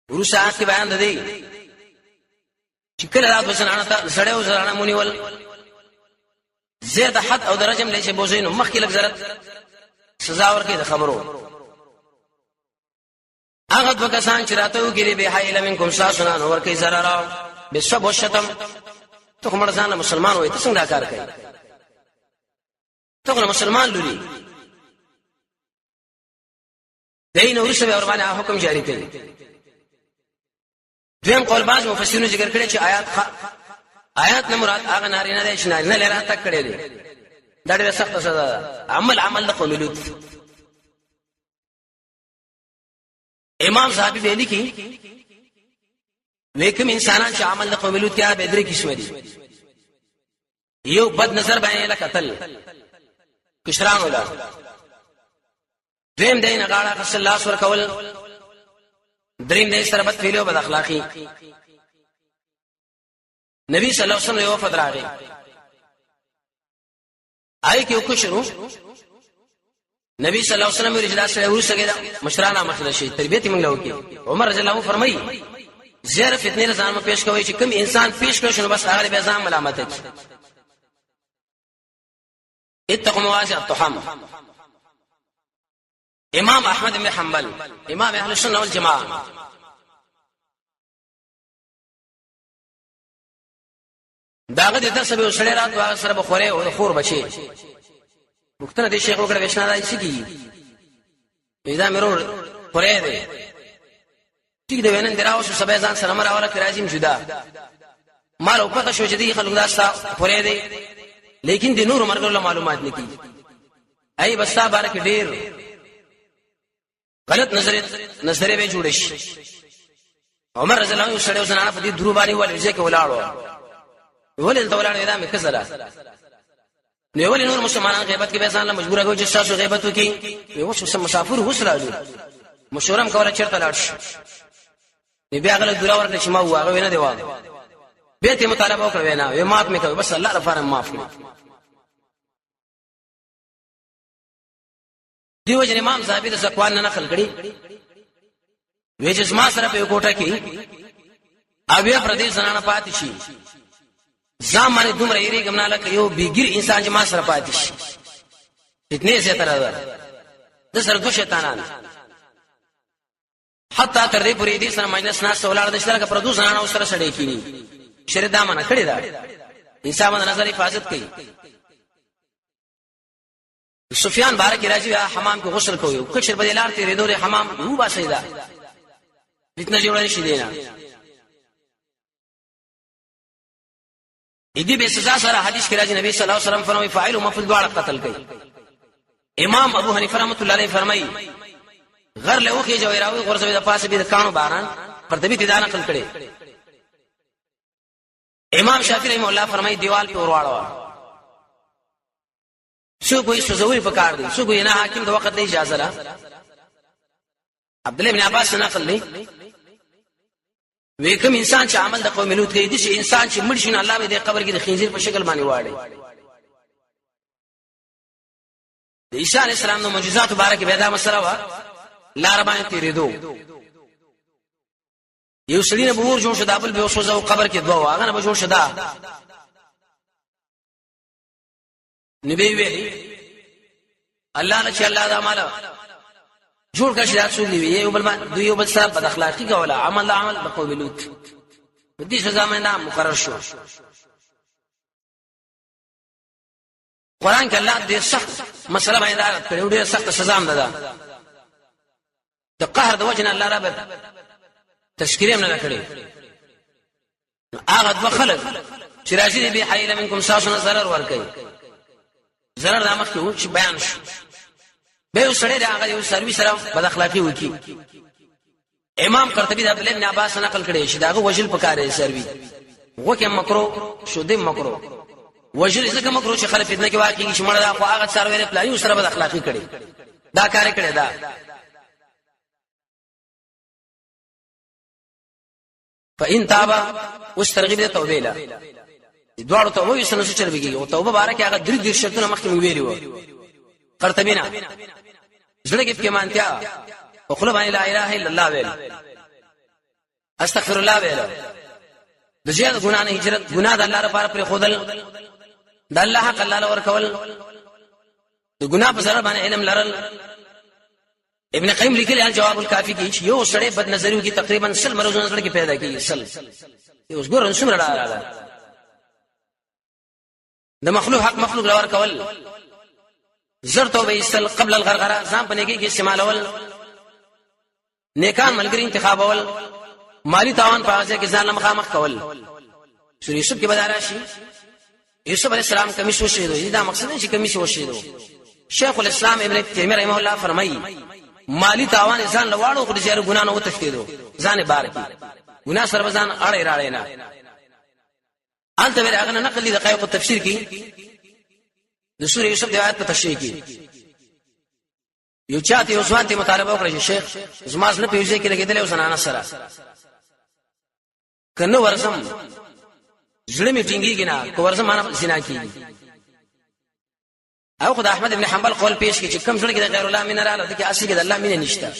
ورسات کې بیان ده چې کله رات وسنانه سړیو زرانه مونیول زید حد او درجم لشي بوزینو مخکې لږ زرت سزا ورکړي د خبرو هغه د وکسان چې راتو کې به حیل منکم ساسنان ورکړي زرارا بسب وشتم ته کوم ځان مسلمان وای ته څنګه کار کوي ته کوم مسلمان لوري دین ورسره اور باندې حکم جاری کړي دویم قول باز مفسرینو ذکر کړي چې آیات نه مراد هغه نارینه دي چې نارینه لره تک کړي دي دا ډېر سخت سزا عمل د قوم لوط امام صاحب ویلي کې وکم انسانان چې عمل د قوم لوط کې به درې قسم دي یو بد نظر باندې له قتل کشران ولا دویم دین غاړه صلی الله سور کول دریم دې سره بد فعلو بد اخلاقی نبی صلی الله علیه وسلم یو وفد راغی آی کې وکړو نبی صلی الله علیه وسلم رجلا سره ورسګه مشرانه مخله شي تربیت موږ له وکي عمر رضی الله عنه فرمایي زیر فتنه ځان ما پیش کوي چې کوم انسان پیش کړي شنو بس هغه به ځان ملامت کوي اتقوا مواسع التحم. امام احمد بن حنبل امام اهل السنه والجماعه داغه د درس به وسړی رات واغ سره بخوره او خور بچي وختنه د شیخ وکړه وښنا دای شي کی پیدا مرور خوره دی ټیک دی وینن دراو شو سبا ځان سره مراوله کراجیم جدا مال او پته شو چې دی خلک داستا خوره دی لیکن د نور مرګ له معلومات نکي ای بسا بارک ډیر غلط نظریه به جوړ شي. عمر رضی الله عنه سره وسنه په دې درو باندې ولې ځکه ولاړو ولې دولاړو دا مې کسره نو ولې نور مسلمانان غیبت کې به ځان له مجبوره کوي چې تاسو غیبت وکړي یو څه مسافر وسرالو مشورم کوله چیرته لاړ شي بیا غل درا ورته چې ما واغه وینه دی واغه به ته مطالبه وکړ وینا یې معاف مې کوي بس الله لپاره معاف کړي. دیو جن امام صاحب د زکوان نه نقل کړي وې چې ما سره په کوټه کې اویا پردیس زنانه پاتې شي زمانه دومره یې ګمناله کيو بیګر انسان چې ما سره پاتې شي اتنه زه تر د سره دو شیطانان حتی تر دې پورې دې سره مجلس ناس ولار د شرکه پردو زنانه سره سړې کینی شری دامنه کړی دا انسان د نظر حفاظت کوي. سفیان بارک راځي حمام کې غسل کوي کښر بدې لار تیرې دوره حمام وو با سیدا فتنه جوړه شي دینا دې به سزا سره حدیث کې راځي نبی صلی الله علیه وسلم فرمایي فاعل او مفعول دواړه قتل کوي. امام ابو حنیفه رحمۃ اللہ علیہ فرمایي غر له وخی جوړاوي غرزوي د پاسه به کانو باران پر دې تدان نقل کړي. امام شافعی رحمه الله فرمایي دیوال په ورواړو شو کوئی سوزوي پکار دي شو کوئی نه حاکم د وخت له اجازه را عبد الله بن عباس نقل لي وکم انسان چې عمل د قوم لوط کوي دي انسان چې مړ شي نه الله به د قبر کې د خنزیر په شکل باندې واړي. د عیسی علی السلام د معجزات مبارک به دا مسله وا لار باندې تیرېدو یو سړی نه بور جوړ شدا بل به وسوځو قبر کې دوه هغه نه به جوړ شدا نبی وی الله نه چې الله دا مال جوړ کړی دا څو دی یو بل دوی یو بل سره بد اخلاقی کوله عمل د قوم لوط دې سزا مې نام مقرر شو. قران کې الله دې سخت مسله باندې کړو ډېر سخت سزا هم ده د قهر د وجه الله رب تشکیره هم نه کړی. هغه دوه خلک چې راځي به حیله منکم ساسونه zarar ور کوي zarar د مخ کې بیان شو به وسړی دا هغه یو سروي سره بد اخلاقی وکي. امام قرطبی د عبد الله بن عباس نقل کړي چې داغه وجل پکاره سروي وکه مکرو شو دې مکرو وجل څنګه مکرو چې خلک فتنه کې واقعي چې مړه دا خو هغه سره ویل پلایو سره بد اخلاقی کړي دا کار کړي دا فإن تابا واسترغب توبه له دوړو توبه یې سره چل بيږي او توبه بارکه هغه درې شرطونه مخکې مو ویلو قرطبینا زړه کې مانتیا او خپل باندې لا اله الا الله ویل استغفر الله ویل د زیات ګنا نه هجرت ګنا د الله لپاره پر خودل د الله حق الله لور کول د ګنا په سره باندې علم لرل. ابن قیم لیکلی جواب الکافی کې یو سړی بد نظریو کې تقریبا 100 مرزونه سره کې پیدا کیږي 100 یو ګورن څومره راغله د مخلوق حق مخلوق لور کول زر توبه استل قبل الغرغره ځان په نیکی کې استعمالول نیکان ملګری انتخابول مالی تاوان په ځای کې ځان مخامخ کول. سورې یوسف کې بدار شي یوسف علی السلام کمیس وشیدو دا مقصد نه چې کمیس وشیدو. شیخ الاسلام ابن تیمیه رحمه الله فرمایي مالی تاوان ځان لواړو خو د جره ګنا نه وتښتیدو ځان بارکی ګنا سره ځان اړې راړې نه انت ور هغه نقل دي دقایق التفسیر کې د سورې یوسف د آیات په تشریح کې یو چاته یو ځوان ته مطالبه وکړي شیخ زماز نه پیوځي کې لګیدل او زنانه سره کنه ورسم زړه می ټینګیږي نه کو ورسم معنا زنا کیږي او خدای احمد ابن حنبل قول پیش کې چې کم ځړ کې د غیر الله مين رااله د کې اصلي کې د الله مين نشته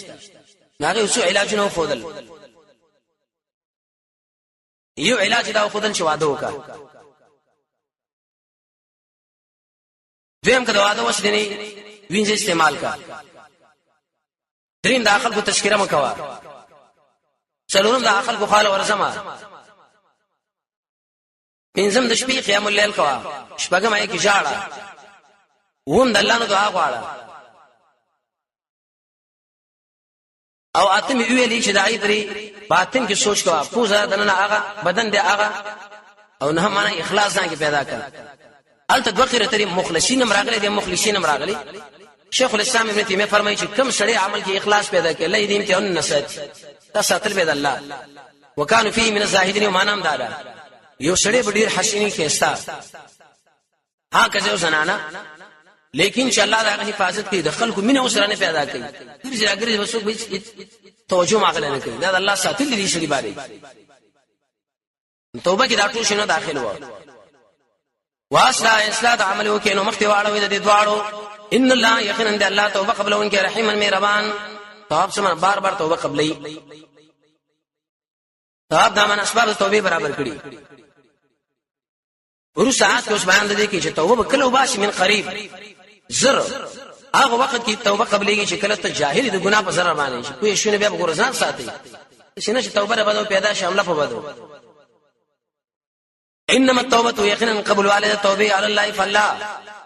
هغه اوسو علاجونه خودل یو علاج دا خودن چې واده وکړه دویم کده واده وس دي وینځ استعمال کا دریم د عقل کو تشکیره مکوا څلورم د عقل کو خال ورزما پنځم د شپې قیام الليل کوا شپږم یې کی جاړه ووم د الله نو دعا غواړه او اتم ویلې چې دای دري باطن کې سوچ کوا پوزا دنه هغه بدن دی هغه او نه معنا اخلاص ځان کې پیدا کړ الته دوخره ترې مخلصین امراغلي دي مخلصین امراغلي شیخ الاسلام ابن تیمیه فرمایي چې کم سړی عمل کې اخلاص پیدا کړي الله دې امتحان نسات تاسو بيد الله وکانو فيه من الزاهدين ومانام دادا یو سړی ډیر حسینی کېستا ها کزه زنانا لیکن چې الله دا حفاظت کوي د خلکو مینه وسره نه پیدا کوي دې ځاګري وسو به توجه ماغله نه کوي دا الله ساتل دي شری باندې توبه کې دا ټول شنو داخل و واسلا اصلاح عمل وکینو مخته واړو د دې دواړو ان الله یقینا د الله توبه قبلون کې رحیم مهربان تواب سم بار بار توبه قبلې تواب دامن اسباب توبه برابر کړي ورسات کې اوس بیان دي کې چې توبه کله وباسي من قریب زر هغه وخت کې توبه قبلېږي چې کله ته جاهل د ګناه په زر باندې شي کوی شونه بیا ګورځان ساتي شنه چې توبه به پیدا شامله په بدو انما التوبه يقينا قبل والد التوبه على الله فلا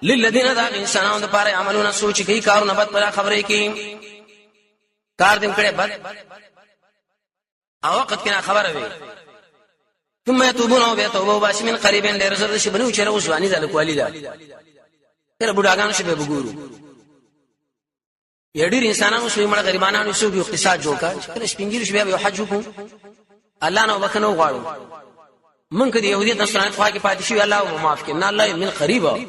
للذين ذا انسانون د پاره عملونه سوچ کوي کارونه بد پر خبرې کوي کار دې کړي بد او وخت کې خبره وي ثم يتوبون وبيتوبوا باش من قريب ډېر زر شي بنو چې روزواني ځل کوالي دا کله بډاګانو شي به وګورو یډیر انسانانو شوی مړه غریبانو شو یو اقتصاد جوړ کړ کله سپینګیر شي به یو حج وکړو الله نو وکنو غواړو منکه د يهوديت نصرانيت خوا کې پاتې شي الله معاف کړي نه الله من قريبه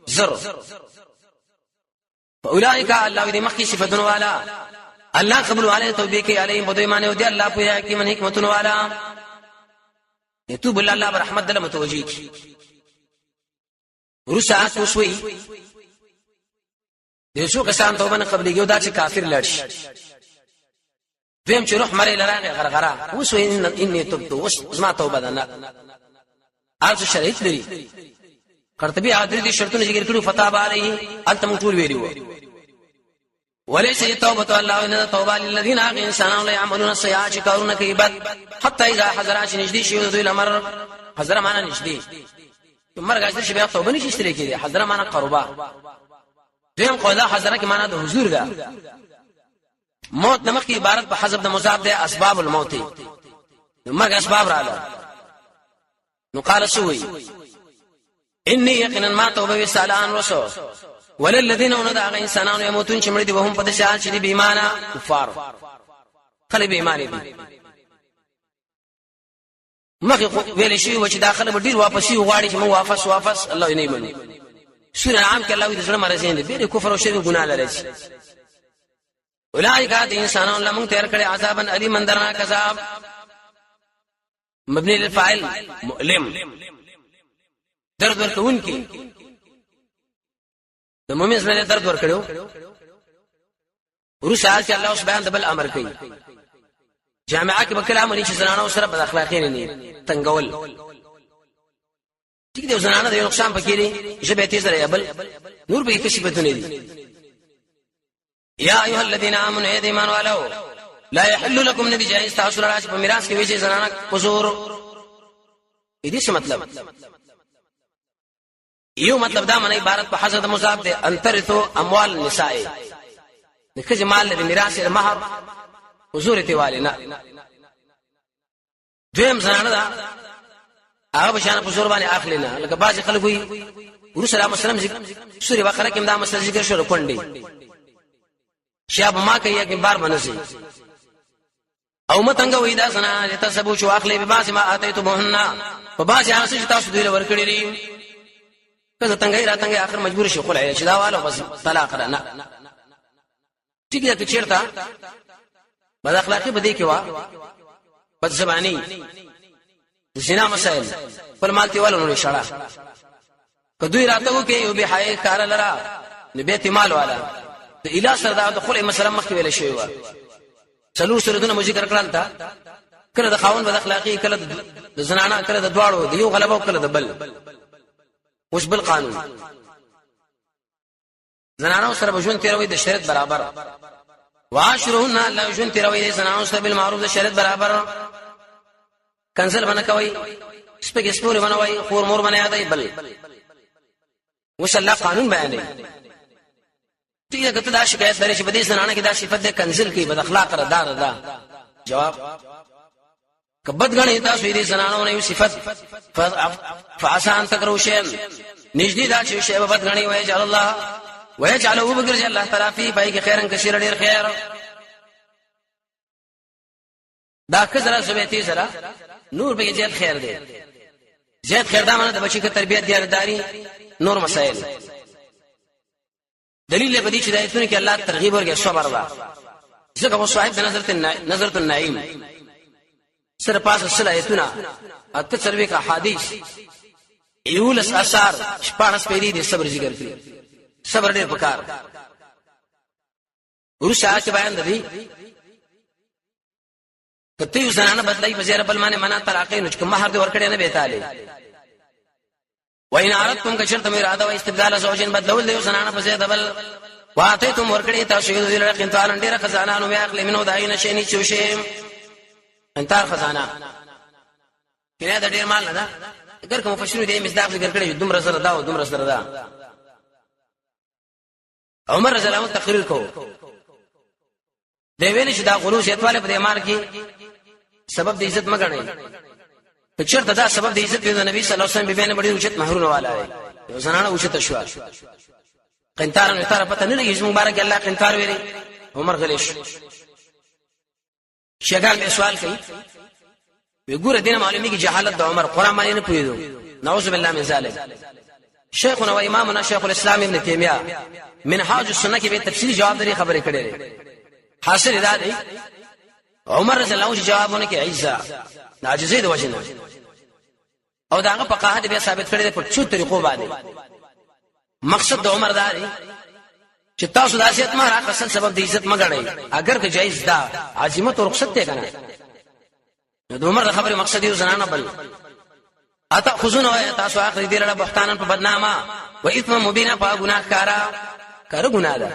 زر فاولئک الله دې مخکې صفاتونه والا الله قبول والے توبه کې عليهم بدایمانه ودي الله په یا کې من حکمتونه والا يتوب الله برحمت دله متوجي کی ورسات وسوي دیشو کسان توبه نه قبلېږي دا چې کافر لړ شي دیم چې روح مړی لراغه غرغره وسوي اني تبت وسما توبه ده نه ارڅ شریعت لري قرطبي عادل دي شرطونه ذکر کړو فتاب عليه انتم طول ویلو وليس التوبه الله ان توبه للذين انسانوا لا يعملون السيئات كارون كيبت حتى اذا حضرات نجدي شي ذو الامر حضر معنا نجدي مرګ اجر شي بیا توبه نشي اشتري کېږي حضر معنا قربا دیم قولا حضر کې معنا د حضور ده موت نمخ کی عبارت په حسب د مضاف ده اسباب الموت مرګ اسباب رااله نو قال سوي اني يقينا ما توبه وسالان رسو وللذين وندا انسانان يموتون چې مړي دي وهم په دشان چې دي بېمانه کفار خلک بېمانه دي مخه ویل شي و چې داخله ډیر واپسی وغواړي چې مو واپس الله یې نه مني سوره عام کې الله دې زړه مرزين دي ډیر کفر او شرک ګناه لري اولئک انسانان لمن تیر کړي عذابا الیما درناک عذاب مبني للفاعل مؤلم درد ورکون کی د مومن زړه درد ور کړو ورسال چې الله سبحانه د بل امر کوي جامعه کې بکل امر چې زنانه سره بد اخلاقی نه تنګول ټیک دی زنانه د نقصان پکې لري چې به تیز راي بل نور به کې صفاتونه دي یا ایها الذين امنوا ایمان والو لا يحل لكم نبي جائز تاسو راځي په میراث کې ویچې زنانه قصور دې څه مطلب یو مطلب دا معنی عبارت په حسب مضاف ده انترثو اموال النساء دغه جمال د میراث مہر حضور ته والي نه دیم زنانه دا هغه بشانه په زور باندې اخلي نه لکه باز خلک وي رسول الله صلی الله علیه وسلم سوره بقره کې دا مسله ذکر شو کونډي شاب ما کوي کې بار منسي او متنګ وې دا زنانه تسبو شو اخلي به باز ما اتيتو بهن په باز هغه څه تاسو دوی ورکړي لري کله څنګه راتنګ اخر مجبور شي خلع چې دا والو بس طلاق نه ټیک ده چیرته بد اخلاقی بده کې وا بد زبانی زنا مسائل پر مالتي والو نو اشاره کدوې راتګو کې یو به حای کار لرا نبيت مال والا د اله سره د خلع مسله مخ ویل شوی و څلور سره دونه ذکر کړل تا کله د خاون بد اخلاقی کله د زنانه کله د دواړو د یو غلبه کله د بل وش بالقانون زنانو سره بجون تیروي د شریعت برابر واشرهن الله بجون تیروي د زنانو سره بالمعروف د شریعت برابر کنسل باندې کوي سپک سپوري باندې وای خور مور باندې یادای بل وش الله قانون بیانوي ټیګه کته دا شکایت لري چې بده زنانه کې دا صفت ده کنسل کوي بد اخلاق ردار ده جواب کبد غنی تاسو دې زنانو نه صفت فعسان تکرو شین نږدې دا چې شی بد غنی وای جل الله ويجعله بغرج الله تعالی فی پای کې خیرن کثیر ډیر خیر دا کزرا سمېتی زرا نور به زیات خیر دی زیات خیر دا معنی د بچی کې تربیت دیانتداری نور مسائل دلیل به دي چې د ایتونو کې الله ترغیب ورکړي صبر وا ځکه مو صاحب نظرت النعیم سره پاس سره ایتونه اته سروي کا حدیث یولس اثار شپانس پیری دي صبر ذکر کړی صبر ډیر پکار ورشا چې بیان دی کته یو زنانه بدلای بزیر بل معنی معنا طلاقې نو چې مہر دې ورکړي نه بیتاله وین اردتم کشرت مې اراده و استبدال زوجین بدلول یو زنانه بزیر بل واتیتم ورکړي تاسو یو ذل قنطار ډیر خزانه نو میاخلی منو داینه شینی چوشي انتار خزانه کله دا ډیر مال نه ده اگر کوم مفسرین دې مصداق ذکر کړي دومره سره دا او دومره سره دا عمر رضی الله عنه تقریر کو دی ویل چې دا غلو شیطواله په امر کې سبب د عزت مګنئ په چرته دا سبب د عزت د نبی صلی الله علیه وسلم به نه بډې اوچت مہرونه والا دی یو زنانه اوچت شو قنطار نه تر پته نه لګي چې مبارک الله قنطار ویلي عمر غلیش شګان به سوال کوي وګوره دینه معلومی کی جهالت د عمر قران باندې نه پوهیدو نعوذ بالله من ذلک شیخنا و امامنا شیخ الاسلام ابن تیمیہ منهاج السنه کې به تفصیلی جواب لري خبرې کړې حاصل دا دی عمر رضی الله عنه جوابونه کې عیسی عاجزی د وجنه او داغه په قاعده به ثابت کړی په څو طریقو باندې مقصد د عمر دا دی چې تاسو د عزت ما راکسل سبب د عزت مګړی اگر که جایز ده عزمت او رخصت ته کنه د عمر خبره مقصد یو زنانه بل اته خذون او تاسو اخر دې لړ بهتانن په بدنامه و اثم مبینا په ګناه کار ګناه ده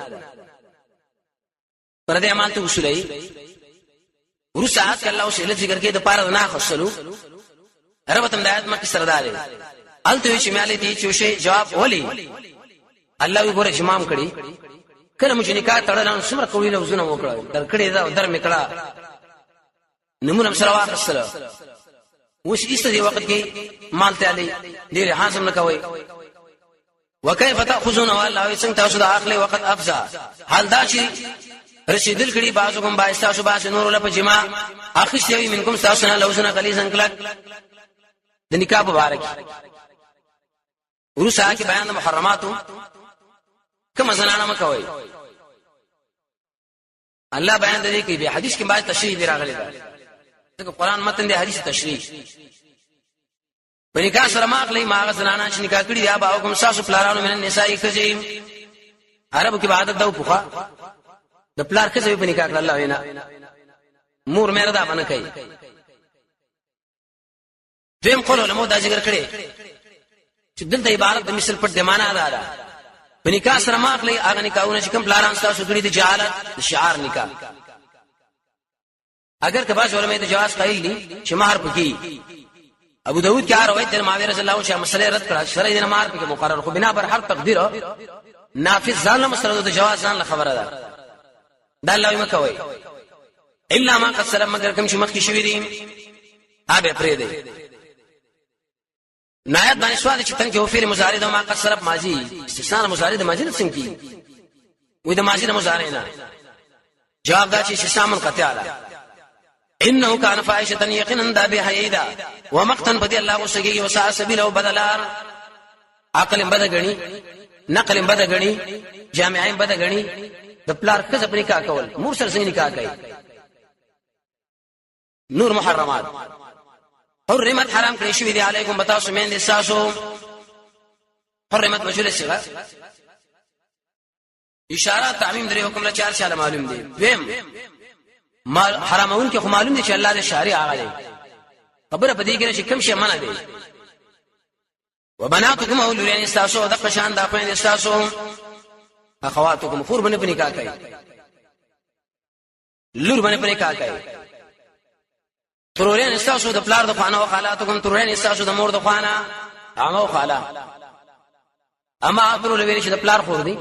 پر دې عمل ته وصولې ورسات الله او شیل ذکر کې د پاره نه خصلو ربتم د آیات مکه سرداري الته چې مالې دي چې شی جواب ولي الله یې ګوره امام کړي کله مو چې نکاح تړل څومره کوي له وزنه وکړه درکړې دا در میکړه نمونه سره واخصله وش ایسته دی وخت کې مال ته علي ډیر حاسم نه کوي وکيف تاخذون والله څنګه تاسو د اخلي وخت افزا حال دا چې رشیدل کړي بازو کوم بایستا شو باس نور له پجما اخش یوي منکم تاسو نه لوزنه غلیظن کلک د نکاح مبارک ورسا کې بیان د محرماتو کما زنانه مکوي الله بیان دی کوي به حدیث کې باید تشریح دی راغلی دا قرآن متن دی حدیث تشریح په نکاح سره ماغلی ما زنانه چې نکاح کړي یا باو کوم ساسو پلارانو من النساء کجیم عربو کې عادت دا پوخا د پلار کزوی په نکاح کړه الله وینا مور مېره دا باندې کوي دیم قول علماء دا ذکر کړي چې دلته عبارت د مثل پر دمانه ده په نکاح سره ماغلی هغه نکاحونه چې کوم پلاران تاسو کړي دي جهالت شعار نکاح اگر که باز علماء د جواز قائل دي چې مہر پکې ابو داود کې روایت در معاویه رضی الله عنه مسله رد کړه شرعي د مہر پکې مقرر خو بنا بر هر تقدیر نافذ ځان مسله د جواز ځان خبره ده دا الله یې مکوي الا ما قد سلم مگر کوم چې مخکې شوی دي ابه پرې دی نایت باندې سوال چې تنګ او فعل مضارع د ما قد سلم ماضی استثناء مضارع د ماضی څنګه کی وې د ماضی د مضارع نه جواب دا چې استثناء منقطع ده انه كان فاحشه يقينا ذا بحيدا ومقتا بدي الله وسجي وسع سبيله وبدلار عقل بدغني نقل بدغني جامعين بدغني د پلار کز خپل نکاح کول مور سره څنګه نکاح کوي نور محرمات حرمت حرام کړی شوی دی علیکم بتاو سمین دي ساسو حرمت مجهول صيغه اشاره تعمیم درې حکم له چار شاله معلوم دي ویم مال حرامون کې خو معلوم دي چې الله دې شارع هغه خبره پدې کې چې کوم شی منع دي وبناتكم اولاد استاسو د قشان د خپل استاسو اخواتکم خور باندې پني کا کوي لور باندې پني کا کوي ترورین استاسو د پلار د خوانه او خالاتکم ترورین استاسو د مور د خوانه عمو خاله اما ترور ویل شي د پلار خور دی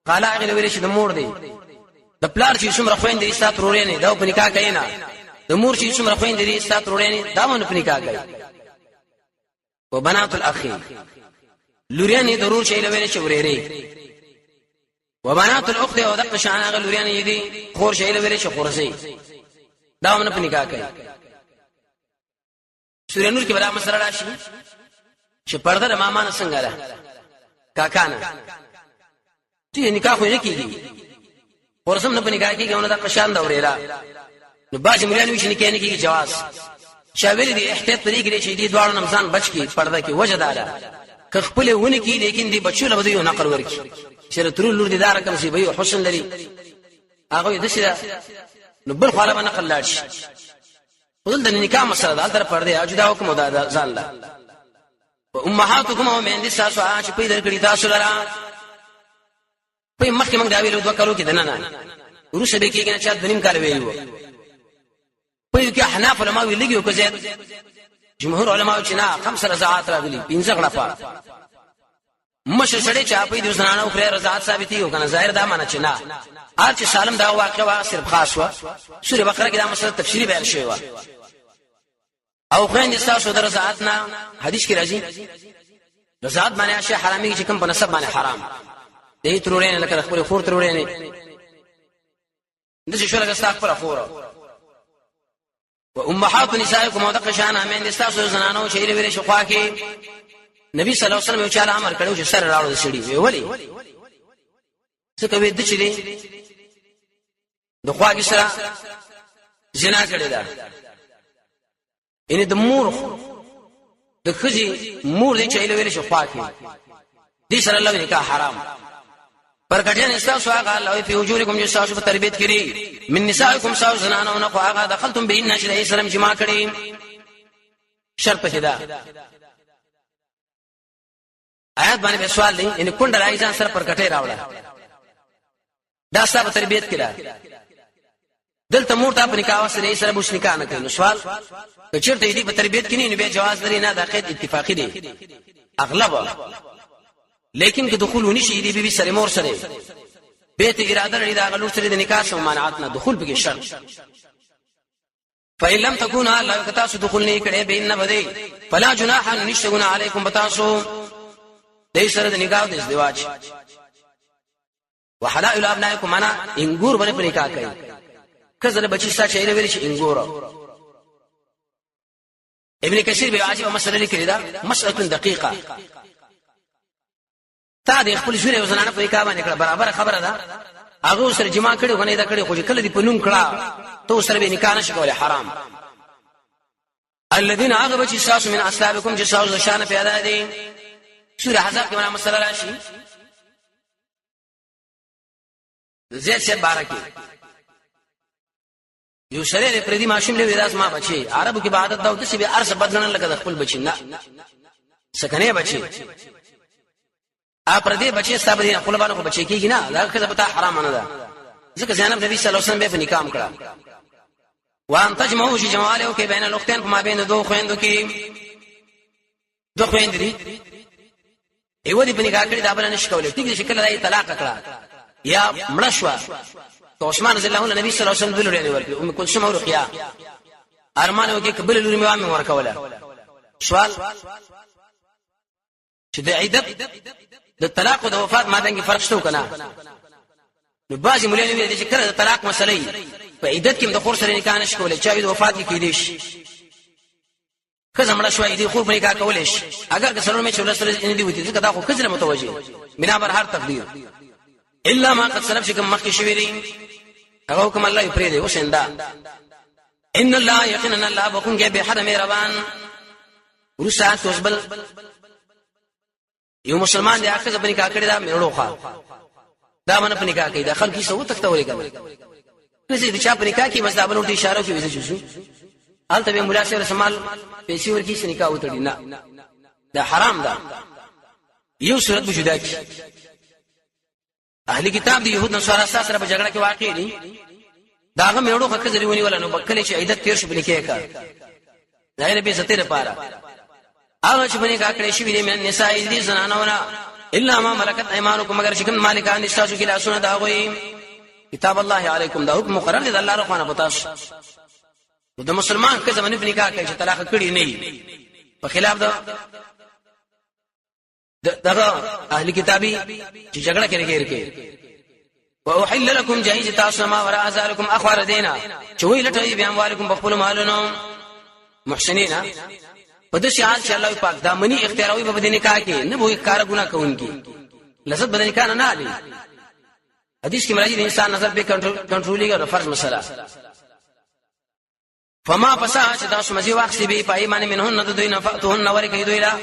خاله هغه ویل شي د مور دی د پلار چې څومره خويندې استات ترورین دا په نکاح کوي نه د مور چې څومره خويندې استات ترورین دا مونږ په نکاح کوي وبنات الاخ لوريان ضرور شي لوي شي وريري وبنات الاخت او دغه شان هغه لوريان دي خور شي لوي شي خورسي دا مونږ په نکاح کوي سورې نور کې بلا مسره راشي چې پرده د ماما نه څنګه ده کاکا نه چې نکاح خو نه کیږي ورسم نه په نکاح کېږي نو دا قشان دا ورېلا نو باج مليان وی چې نکاح نه کېږي جواز شاویل دي احتیاط طریق لري چې دي دوړو نمسان بچ کی پرده کې وجه داله که خپل ونه کې لیکن دي بچو له بده نقل ورکی چې تر لور دي دار کوم شي به حسن لري هغه د شي نو بل خاله باندې نقل لاړ شي خپل د نکاح مسله ده تر پرده اجدا حکم ده ځان لا امهاتکم او مهندې تاسو چې پیدا کړی تاسو لرا په مخکې موږ دا ویلو دوه کالو کې دنه ورسره به کېږي چې د نیم کال ویلو په دې کې حناف علماء ویلګي او کزه جمهور علماء چې نه 5 رضاعات راغلي 15 غلطه مشه سړی چې په دې زنانه او پر رضاعت ثابتي او کنه ظاهر دا معنی چې نه چې سالم دا واقع وا صرف خاص وا سوره بقره کې دا مسله تفصیلی بیان شوی و او خويند تاسو در رضاعت نه حدیث کې راځي رضاعت باندې اشیاء حرامي چې کوم په نسب باندې حرام دې ترورین لکه خپل خور ترورین دغه شو لکه خپل خور و امهات نسائکم او دغه شان امین تاسو زنانو چې لري شخوا کې نبی صلی الله علیه وسلم یو چاله امر کړو چې سر راوړل شي ویلي څه کوي د چي د خوا کې سره زنا کړی دا ان د مور د خزي مور دې چې لري شخوا کې دې سره الله نکاح حرام پر کټین استاسو هغه الله په وجورکم چې تاسو په تربيت کړي من نسائکم ساو زنانو نه خو هغه دخلتم به ان شرع اسلام جما کړي شرط پښدا آیات باندې سوال دی ان کونډه راځان سره پر کټې راوړه دا ستاسو تربيت کړه دلته مور ته په نکاح سره سره بوش نکاح نه کوي سوال چیرته دې په تربيت کې نه به جواز لري نه دا قید اتفاقی دی اغلب لیکن که دخول ونشي دی بي سره مور سره بیت اراده لري دا غلو سره د نکاح سم مانعات نه دخول به شرط فإن لم تكونوا لا يكتاسو دخول نه کړي به نه بده فلا جناح نشغنا علیکم بتاسو دې سره د نکاح د ازدواج وحلائل ابنائکم انا انګور باندې پر نکاح کوي کزله بچی ستا چې ویل شي انګور ابن کثیر به عجیب مسله لیکلی دا مسأله دقیقه تا د خپل شوري وزنانه په نکاح باندې کړه برابر خبره ده هغه سره جما کړي غنې دا کړي خو کله دې په نوم کړه تو سره به نکاح نشي کولای حرام الذين عقبوا جساس من اصحابكم جساس شان پیدا دي سوره حزب کې مسله راشي زید سے بارکی یو شریعه پر دې ماشوم له وراث ما بچي عربو کې عادت دا وته چې به ارث بدلن لکه خپل بچي نه سکنه بچي پر دې بچي ستاسو دې خپل باندې بچي کېږي نه دا کله پتا حرام نه ده ځکه زینب نبی صلی الله علیه وسلم به نکاح کړه وان تجمعوا شي جماله کې بین الاختين ما بین دو خويندو کې دو خويند دي ایو دې په نکاح کړي دا بل نه شکولې ټیک شکل راي طلاق کړه یا مړشوا تو عثمان رضی الله عنه نبی صلی الله علیه وسلم ویل لري ورته ام کلثوم او رقیہ ارمان وکي قبل لوري میوام ورکوله سوال چې د عیدت د طلاق او د وفات مابین کې فرق شته کنه نو بعضی مولاني ویل چې کله د طلاق مسلې په عیدت کې د خور سره نکاح نشي کولای چې د وفات کې کېدې شي کله مړه شوې دي خور په نکاح کولای شي اگر که سره مې چول سره ان دي وتی ځکه دا خو کله متوجه بنا بر هر تقدیر الا ما قد سلف شکم مخکې شوی دي هغه کوم الله یې پرې دی وسندا ان الله یقینا الله بكون کې به حرم روان ورسات توسبل یو مسلمان دی اخر په نکاح کړی دا مړوخه دا باندې په نکاح کې داخل کی سو تکته ولې کوي کله چې په نکاح کې بس دا بلوټي اشاره کوي چې حالته به مولا سره سمال پیسې ورکی چې نکاح وتړي نه دا حرام ده یو صورت وجودا کی اهلی کتاب دی يهود نصارا سره په جګړه کې واقع دي داغه میړو حق ځریونی ولا نو بکلی چې عیدت تیر شو بل کې کا ظاهر به ستې لپاره هغه چې باندې کا کړی شي ویني من نساء دي زنانونه الا ما ملکت ايمانكم مگر شکم مالکان استاسو کې لاسونه دا غوي کتاب الله علیکم دا حکم مقرر دی الله رحمانه پتاش د مسلمان که زمونږ په نکاح کې چې طلاق کړی نه وي په خلاف دغه اهلی کتابي چې جګړه کوي واحل لكم جهيز تاسو ما وراء ذلكم اخوار دینا چې وی لټوي بیا اموالکم بخپل مالونو محسنین په دې شان چې الله پاک دا منی اختیاروي په دې نکاح کې نه وې کار ګناه کوونکی لذت بدن نکاح نه علي حدیث کې مرادي انسان نظر به کنټرولېږي او فرض مسله فما پسا چې تاسو مزي واخسي به پای باندې منهن د دوی نفقتهن ورکې دوی لا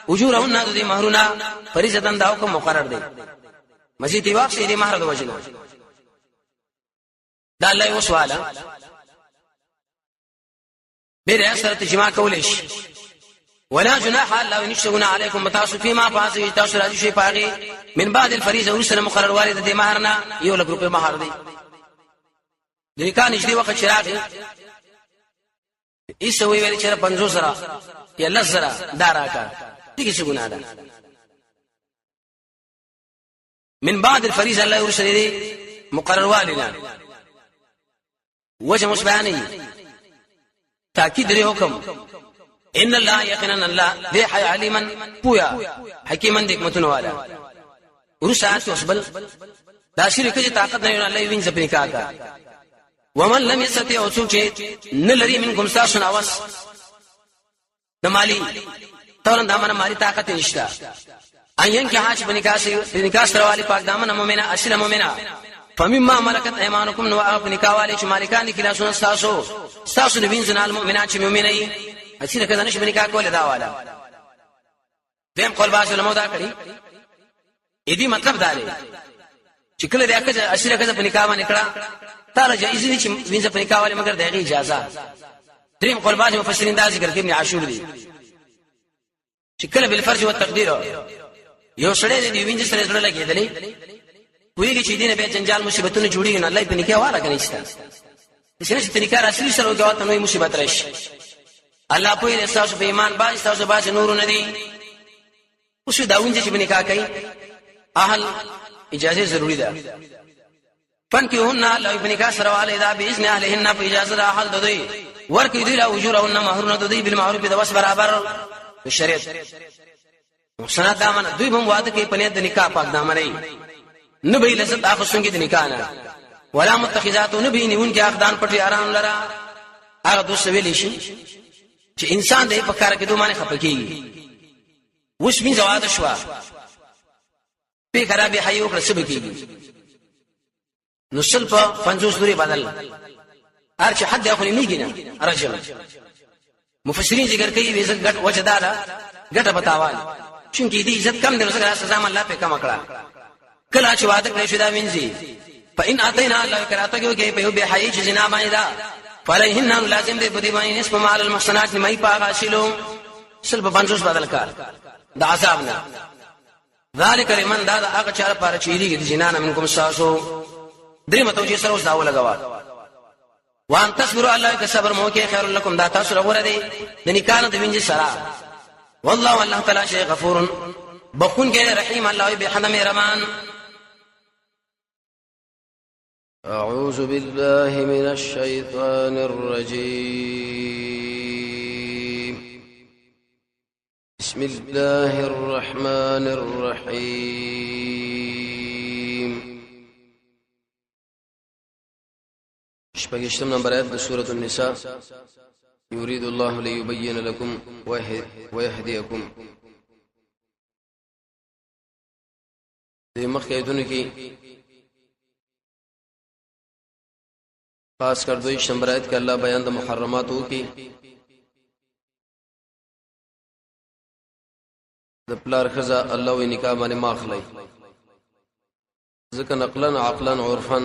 اجورهن د دوی مہرونه فریضه دا حکم مقرر دی مزید واقع دې مہر د وجنه دا الله یو سواله بیر سره تجمع کولې شي ولا جناح الله نشغنا علیکم تاسو فيما فاضي تاسو راځي شي پاغي من بعد الفریضه ورسره مقرر والد دې مہرنا یو لږ روپے مہر دی دې کان نشي وخت شراغ ایسه وی ویل چې 50 سره یا لزره داراکا دې څه ګناه ده من بعد الفريضه الله يرسل مقرر والنا وجه مشبهاني تاكيد له حكم ان الله يقينا الله ذي حي عليما بويا حكيما حکمتونه والا ورسات وسبل دا شرک چې طاقت نه الله وین زپنی کاګه ومن لم يستطيع اوسوچ نلري منكم ساسن اوس د مالی تورن دامن مالی طاقت نشتا اين کې حاج بنکاح سره والی پاک دامن مؤمنه اصل مؤمنه فمما ملكت ايمانكم نو اپ نکاح والی چې مالکان دي کلا سن تاسو نبین زنا المؤمنات چې مؤمنه ای اصل کله نش بنکاح کول دا والا دیم قول باز علماء دا کړی اې دې مطلب دا دی چې کله دې اکه اصل کله په نکاح باندې کړه تعالی جایز دي چې وینځ په نکاح والی مگر دغه اجازه دریم قول باز مفسرین دا ذکر کوي ابن عاشور دي چې کله بل فرض او تقدیر یو سړی دې وینځ سره سره لګیدلې ویږي چې دینه به جنجال مصیبتونه جوړیږي نه الله په نکاح والا کنيستا چې نکاح اصلي سره وګورته نوې مصیبت راشي الله په دې اساس په ایمان باندې تاسو باندې نور نه دي اوس دا وینځ چې په نکاح کوي اهل اجازه ضروری ده فنكحهن الله په نکاح سره والي دا باذن اهلهن په اجازه ده اهل دوی ورکې دي له اجورهن مہرونه دوی بالمعروف د وس برابر شریعت محسنات دامن دوی هم واده کوي په نیت د نکاح پاک دامنې نه به لذت اخصونګي د نکاح نه ولا متخذات نه به نیون کې اخدان پټي آرام لرا هغه دوه ویلې شي چې انسان دې په کار کې دوه باندې خپکیږي وش می زواده شو په خرابې حیو کړ څه بکیږي نو سل په 50 دوری بدل هر چې حد اخلي نه کینه رجل مفسرین ذکر کوي عزت غټ وجداله غټه بتاوال چونکی دې عزت کم دی سره سزا الله په کم کړه کله چې واده کړی شو دا وینځي فإن اتینا الله کراته کې په به حی چې زنا باندې دا فلهن لازم دې بدی باندې نسب مال المحسنات مې پاغا شلو سل په 50 بدل کار دا عذاب نه ذالک لمن دا هغه چا لپاره چې دې زنا نه منکم ساسو درې متوجي سره اوس داو لګوا وان تصبروا الله که صبر مو کې خیر لكم دا تاسو وګوره دي د نکاح د وینځي سره والله تعالی شیء غفور بخون کې رحیم الله به حمد مهربان أعوذ بالله من الشيطان الرجيم بسم الله الرحمن الرحيم شپږشتم نمبر آیت د سورۃ النساء يريد الله ليبين لكم ويهديكم د مخکې آیتونو کې خاص کر دوی نمبر آیت کې الله بیان د محرماتو کې د پلار خزا الله وی نکاح باندې ماخلی ځکه نقلا عقلا عرفا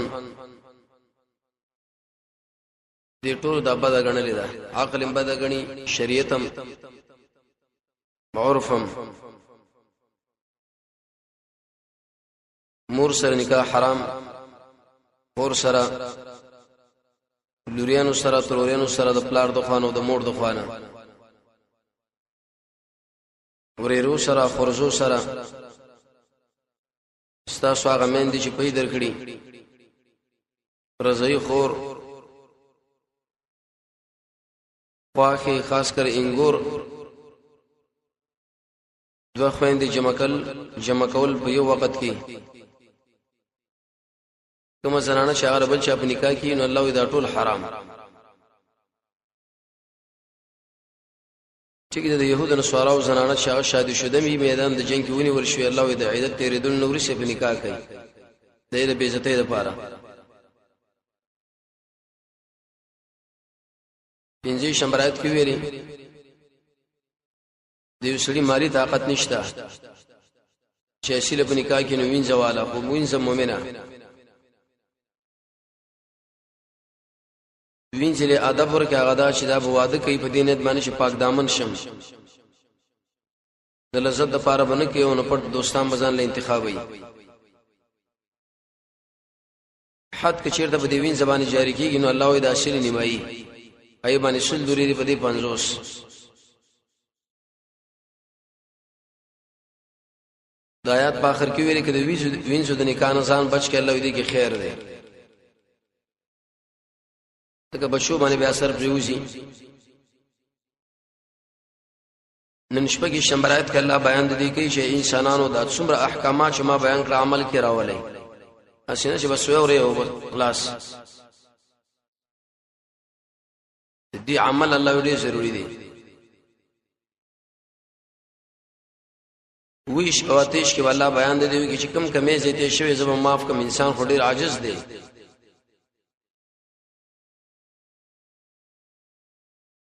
دې ټول د بد غنلې ده عقل بد غني شریعتم عرفم مور سره نکاح حرام، خور سره، لوریانو سره، ترورانو سره، د پلار د خوانو د مور د خوانه، ورېرو سره، خورزو سره، ستاسو هغه مېندې چې پې درکړي، رضعي خور، خواښې، خاص کر انګور، دوه خويندې جمع کول په یو وخت کې، کومه زنانه چې هغه بل چا په نکاح کې نو الله دا ټول حرام. ټیک ده، د يهودو نصاراو زنانه چې هغه شادي شوده می میدان د جنگ کې ونی ورشي، الله د عیدت تیرېدل نو ورسې په نکاح کوي، د دې بے عزتۍ لپاره. پنځه شمبرات کې ویلي د یو سړي مالی طاقت نشته چې اصل په نکاح کې نو وینځه والا، خو وینځه مؤمنه وینځلې ادب ورکه غدا چې دا بواده کوي په دینت باندې چې پاک دامن شم، د لذت لپاره باندې کې او نه پټ دوستان بزان له انتخابي حد کې چیرته په دې وین زبانه جاری کیږي نو الله دا اصل نیمایي ای باندې سل دوری په دې 50 د آیات په اخر کې ویل کې د وینځو د نکاح نه ځان بچ کې الله دې کې خیر دی، که بچو باندې بیا اثر پریوزي. نن شپه کې شمبرات کې الله بیان دي کوي چې انسانانو د څومره احکامات چې ما بیان کړ عمل کې راولي، اسینه چې بس وره او خلاص دې عمل الله دې ضروری دی. ویش او آتش کې الله بیان دي چې کم کمې زیته شوی زما معاف کم، انسان خو ډیر عاجز دی.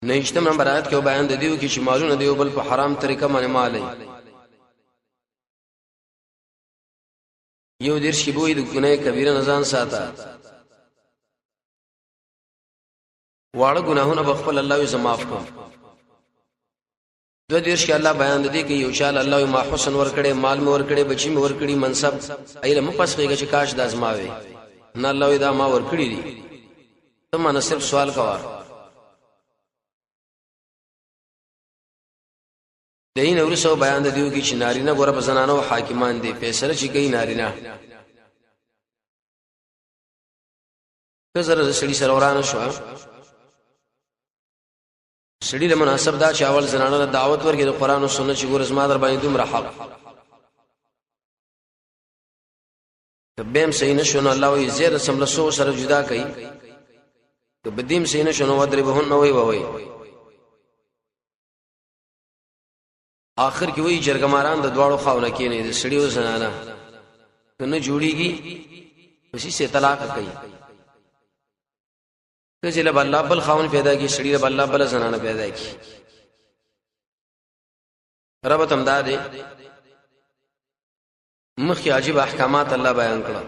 نهشتم نمبر آیات کې بیان دیو کې چې مالونه دیو بل په حرام طریقه باندې مالي. یو درش کې بوې د ګناه کبیره نزان ساته، واړه ګناهونه بخپل الله یې معاف کوم. دو درش کې الله بیان دی کې یو شال الله ما حسن ور کړي، مال مور کړي، بچي مور کړي، منصب ایله مپس کېږي چې کاش د ازماوي نه الله دا ما ور کړی دي. ته ما صرف سوال کوه دین ورسو بیان د دیو کې چې نارینه ګوره په زنانو حاکمان دي، فیصله چې کوي نارینه. که زره سړي سره ورانه شو، سړي له مناسب دا چې اول زنانه دعوت ورکړي د قران او سنت چې ګوره زما در باندې دومره حق، کبهم صحیح نشو نو الله یې زیر سملسو سره جدا کوي، کبدیم صحیح نشو نو ودربهن وای آخر کې وی جرګماران د دواړو خاونه کې نه د سړیو زنانه کنه جوړیږي اسی سے طلاق کوي. کله له الله بل خاون پیدا کی سړی له الله بل زنانه پیدا کی، رب تم داده مخي عجیب احکامات الله بیان کړل.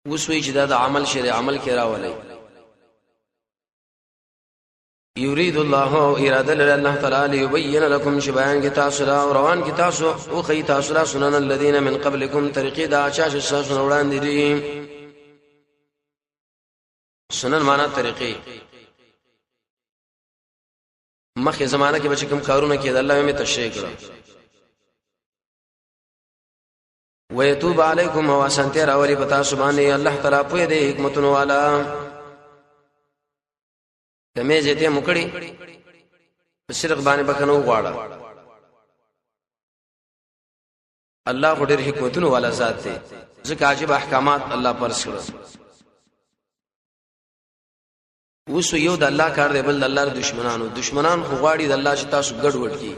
وسوي چې دا د عمل شری عمل کې راولي. یرید الله اراده لله تعالی یبین لكم شبان کی تاسو را روان کی تاسو او خی تاسو را سنن الذين من قبلكم طریقې دا چا چې تاسو وړاندې دي. سنن معنا طریقې مخه زمانہ کې بچ کوم کارونه کې الله یې تشریح کړو. ويتوب علیکم واسنته راولي پتا سبحانه الله تعالی په دې حکمتونو والا کمه زیته مکړي صرف باندې بکنو غواړه. الله غډر حکمتونو والا ذات دی، ځکه عجیب احکامات الله پر سره. وسو یو د الله کار دی، بل د الله دشمنان خو غواړي د الله چې تاسو ګډ وډ کی،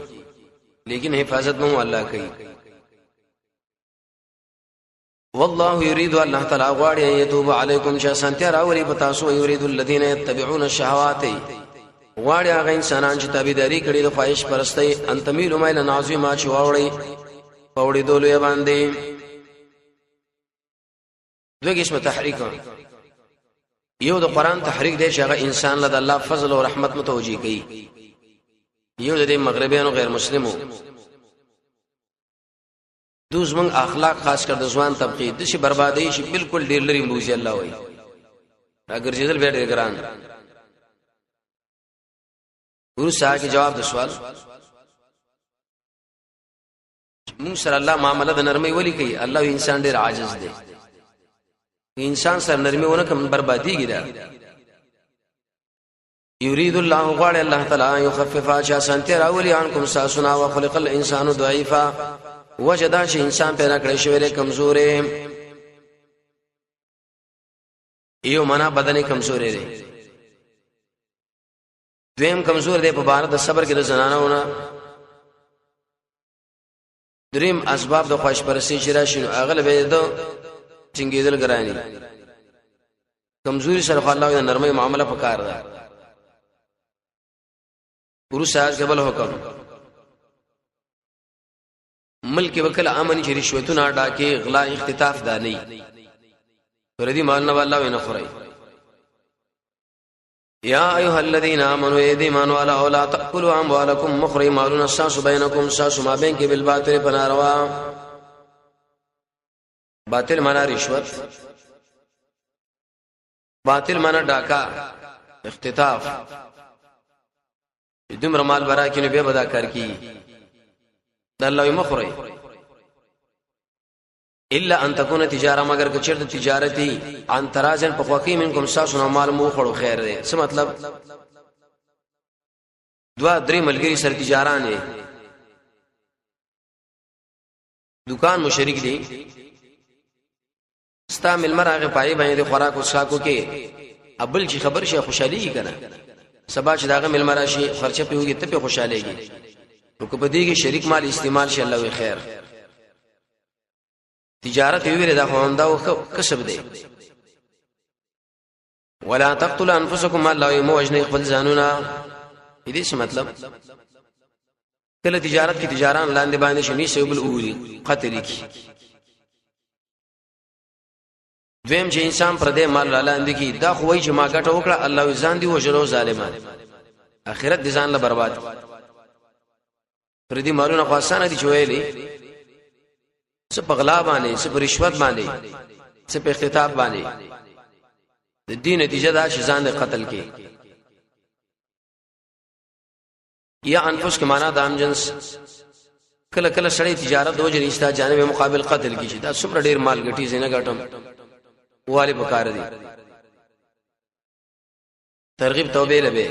لیکن حفاظت مو الله کوي. والله يريد الله تعالی غواړي يتوب عليكم شاسنتیا راولي پتا سو يريد الذين يتبعون الشهوات غواړي هغه انسانان چې تابعداري کړي د خواهش پرستۍ ان تميل ميل عظیمه چې واوړي پوړې دولې باندې. دوه قسم تحریک، یو د قران تحریک دی چې هغه انسان له الله فضل او رحمت متوجي کوي، یو د مغربیانو غیر مسلمو دوزمن اخلاق خاص کر د ځوان طبقه د شي بربادي شي بالکل ډیر لري موزي الله وای اگر جدل به ډیر ګران ګورو صاحب کی جواب د سوال مون سره الله معاملې د نرمۍ ولي کوي الله انسان ډیر عاجز دی انسان سره نرمي ونه کوم برباديږي دا يريد الله غوړ الله تعالی يخفف اشانتي راولي عنكم ساسنا وخلق الانسان ضعيفا وجدا چې انسان پیدا کړی شوی دی کمزورې یو معنا بدني کمزورې دی دویم کمزور دی په بار د صبر کې د زنانونه دریم اسباب د خواهش پرستی چې راشي اغلب د څنګهدل ګرانی کمزوري سره الله د نرمۍ معاملې پکار ده ورو ساز قبل حکم ملک وکل امن چې رشوتونه ډاکي غلا اختطاف دانی پردي مال نه والله وینه خوري یا ایها الذين امنوا ایدیمانوا علی اولا تاكلوا اموالکم مخری مالون الساس بینکم ساس ما بین کې بالباطل بناروا باطل معنا رشوت باطل معنا ډاکا اختطاف دمر مال برا کې به بدا کار کی د الله مخری الا ان تكون تجاره مگر که چرته تجارتي ان ترازن په خوکې منکم ساسو مال مو خړو خیر دی څه مطلب دوا درې ملګری سره تجارانه دکان مشرک دي ستا مل مرغه پای باندې خوراک او شاکو کې ابل چې خبر شي خوشحالي کنه سبا چې داغه مل مراشي خرچه پیوږي ته په خوشاليږي نو کو په دې کې شریک مال استعمال شي الله وي خیر تجارت ویره دا خواندا او کسب دی ولا تقتلوا انفسكم الله يموجن خپل ځانونه دې څه مطلب کله تجارت کی تجاران لاندې باندې شنی سیبل اوري قتل کی دویم چې انسان پر دې مال لاندې کی دا خو وای چې ما ګټه وکړه الله ځان دی وجرو ظالمان اخرت دې ځان له برباد پر دې مالونه خاصانه دي چويلي څه په غلا باندې څه په رشوت باندې څه په اختطاف باندې د دین نتیجه دا چې ځان قتل کې یا انفس کې معنا د ام جنس کله کله سړی تجارت دوجري استا جانب مقابل قتل کې شي دا څومره ډیر مال ګټي زینه ګټم والی بکار دي ترغیب توبه لبه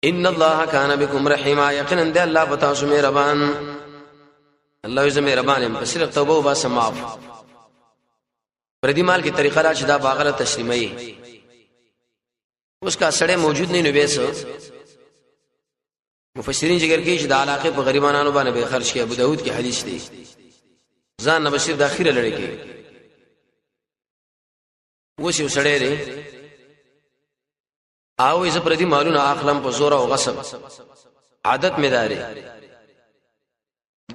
ان الله کان بكم رحیما یقینا د الله بتاسو مهربان الله یې مهربان هم صرف توبه او بس معاف پردي مال کی طریقه را چې دا باغله تسلیمي اوس کا سړی موجود نه نویسو مفسرین ذکر کوي چې د علاقه په غریبانو باندې به خرج کوي ابو داود کی حدیث دی ځان نبشیر د اخیره لړۍ کې اوس یو سړی دی او یې پردي مالونه اخلم په زور او غصب عادت مې داري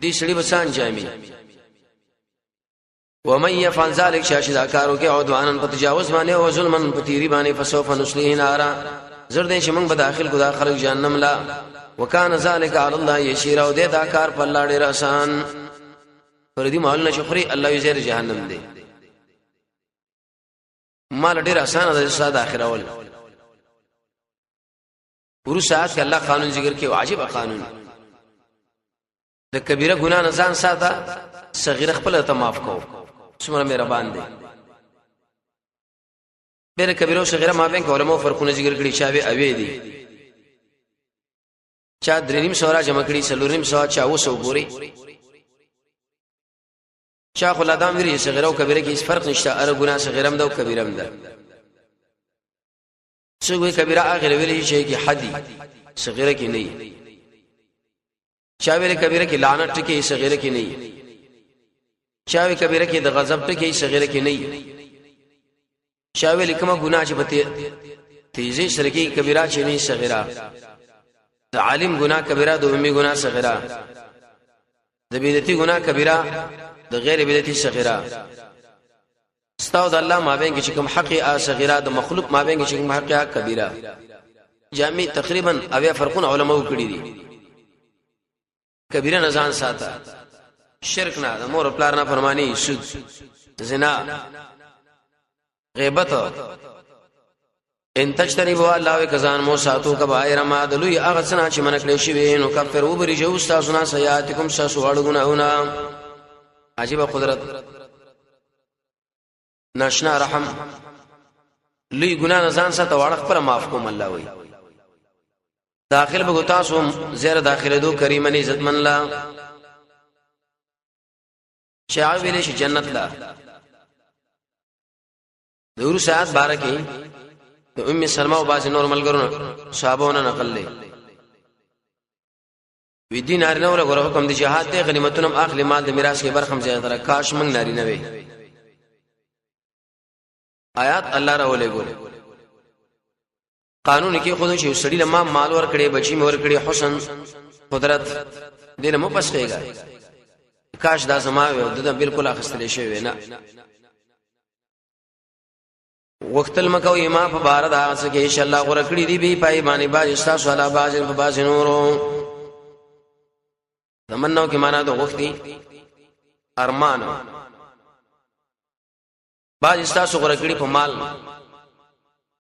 دې سړي بسان جامي ومن يفعل ذلك شاشدا کارو کې عدوانن په تجاوز باندې او ظلمن په تیری باندې فسوف نسلیه نارا زرد چې موږ به داخل کو داخل جهنم لا وکانه ذلك على الله يسير او دې دا کار په الله ډېر آسان پر دې مال نشخري الله یې زیر جهنم دی مال ډېر آسان ده ساده اخره ول ورو ساعت الله قانون ذکر کې واجب قانون د کبیره ګناه نه ځان ساته صغیره خپل ته معاف کو څومره مهربان دی بیره کبیره او صغیره ما بین علماء فرقونه ذکر کړي چا به اوی دي چا درنیم سورا جمع کړي سلورنیم سوا چا وسو ګوري چا خلادام ویری صغیره او کبیره کې هیڅ فرق نشته ار ګناه صغیره هم ده او کبیره هم ده څوک کبیره هغه ویلي شي کې حدی صغیره کې نه چاویل کبیره کې لعنت ټکی صغیره کې نه چاویل کبیره کې د غضب ټکی صغیره کې نه چاویل کومه ګناه چې پته تیزی سره کې کبیره چې نه صغیره د عالم ګناه کبیره د امي ګناه صغیره د بدعتي ګناه کبیره د غیر بدعتي صغیره استاو د الله مابین کې کوم حق صغیره د مخلوق مابین کې کوم حق کبیره جامع تقریبا اویا فرقون علماء کړی دي کبیره نزان ساته شرک نه، د مور پلار نه فرمانی، سود، زنا، غیبت. ان تجتنبوا الله کزان مو ساتو کبائر ما دلوی هغه څنګه چې منکړې شي نو کفر وبرجو استاسنا سیئاتکم ساسو اړګونه. عجیب قدرت، ناشنا رحم، لوی ګنا نه ځان سره واړه خپل معاف کوم الله وي. داخل بغو تاسو زیر داخله دو کریمن عزت من لا شاو ویلې شي جنت لا. دورو ساعت بارکې د ام سلمہ او باز نور ملګرو صحابونه نقل لې وی دین نارینه ولا غره حکم دي جهاد ته غنیمتونم اخلي مال د میراث کې برخم زیات را کاش موږ نارینه وي. آیات الله راولې ګورې قانون کې خود چې سړی لمه مال ور کړي بچي مور کړي حسن قدرت دې مو پس کېږي. کاش دا زما و د بالکل اخستلې شوی نه. وقت المکو ما په بار دا څه کې ان شاء الله غره کړی دی به پای باندې باز استاسو علا باز په باز نورو. تمنو کې معنا د وختي ارمان. باز استاسو غره کړی په مال،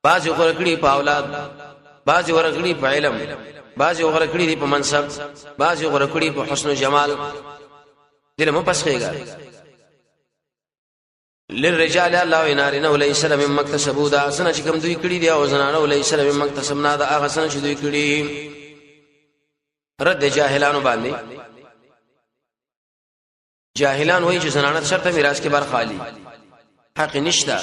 باز غره کړی په اولاد، باز غره کړی په علم، باز غره کړی په منصب، باز غره کړی په حسن او جمال. دله مو پس کېږي. للرجال الله ونارنا وليس لهم مكتسبوا دا سن چې کوم دوی کړی دی او زنانه وليس لهم مكتسبنا دا هغه سن چې دوی کړی. رد جاهلانو باندې جاهلان وایي چې زنانه شرط میراث کې بار خالی حق نشتا.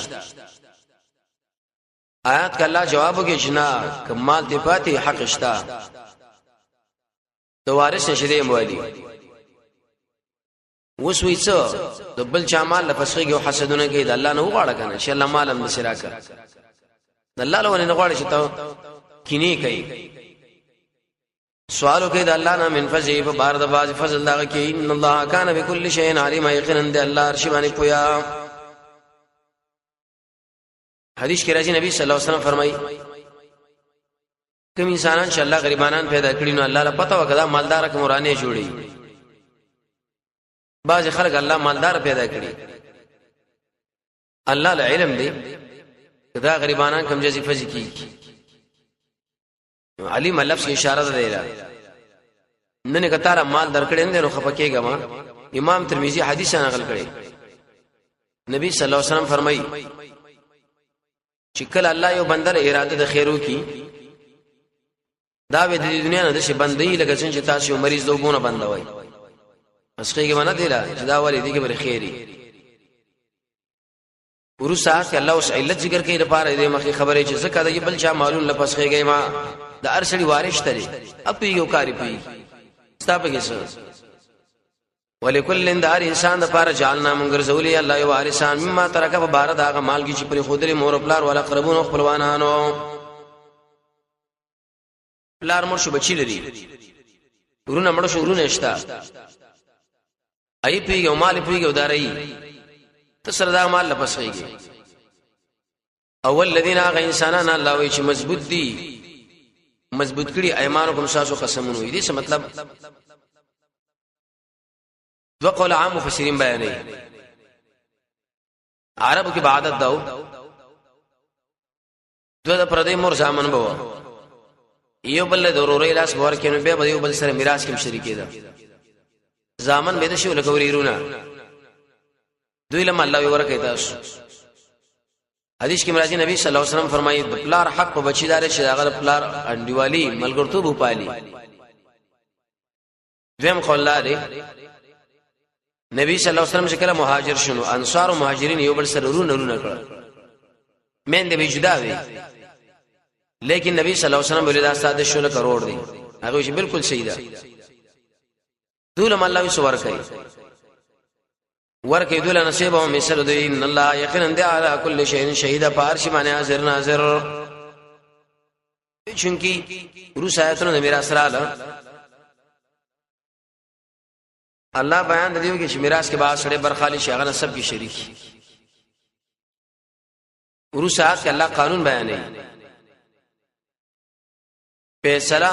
آیات کا الله جواب وکي چې نه کمال دی پاتې حق شتا. د وارث نشي موالي وسوي څو د بل چا مال لپسخيږي او حسدونه کوي. د الله نه وغواړه کنه چې الله مالم بسراکه. د الله له نه غواړي چې ته کینی کوي. سوالو کوي د الله نه من فضل په بار د باز فضل دا کوي. ان الله کان بكل شيء عليم. یقینا د الله عرش باندې پویا. حدیث کې راځي نبی صلی الله علیه وسلم فرمایي کوم انسانان چې الله غریبانان پیدا کړی نو الله له پته وکړه مالدار کوم ورانه جوړي. بعض خلک الله مالدار پیدا کړي، الله له علم دی دا غریبانان کوم جزي فزي کی. علیم لفظ کی اشاره ده دیلا نن کتاره مال درکړې نه نو خپکیږه. ما امام ترمذی حدیث نقل کړي نبی صلی الله علیه وسلم فرمایي چې کله الله یو بنده له اراده د خیرو کی دا به د دنیا نه د شي بندي لکه څنګه چې تاسو مریض دوبونه بندوي اسخیږي باندې دیلا چې دا ولې دیګه بر خیری ورسا چې الله اوس علت ذکر کوي لپاره دې مخې خبرې چې زکه د بل چا معلوم لپس خېږي ما د ارسړي وارث تري اپي یو کاری پي ستاپګي سره ولکل اندار انسان د لپاره جالنا مونږ رسولي الله یو وارثان مما ترکه په بار داغه مال کې چې پر خودري مور خپلار ولا قربون خپلوانانو پلار مور شو بچی لري ورونه مړ شو ورونه شتا ای پیګو مال پیګو داري ته سره دا مال لپس خېږي. اول الذين غ انسانان الله وی چې مضبوط دي مضبوط کړي ايمانکم ساسو قسمونه دي څه مطلب دو قول عام مفسرین بیانوي عربو کې عادت داو دو د پردې مور ځامن بو یو بل ضروري لاس ور کې نو به یو بل سره میراث کې شریکې ده ځامن به د شو لکوريرونه دوی لم الله ورکه تاسو. حدیث کې مرادي نبی صلی الله علیه وسلم فرمایي د پلار حق په بچیدار شي هغه پلار انډیوالي ملګرتوب وپالي. دیم قول لري نبی صلی الله علیه وسلم چې کله مهاجر شنو انصار او مهاجرین یو بل سره رونه کړ مین دې جدا وي لیکن نبی صلی الله علیه وسلم ولدا ساده شو له کروڑ دي هغه شي بالکل صحیح ده. دولم الله سوار کوي ورکه دول نصیبه مثل دوی ان الله یقینا دی علی کل شیء شهید پارش باندې حاضر ناظر. چونکی روس آیاتونو میراث سره الله بیان دیو کې چې میراث کې بعد سره برخالی شغل نسب کې شریک روس آیات کې الله قانون بیانوي فیصله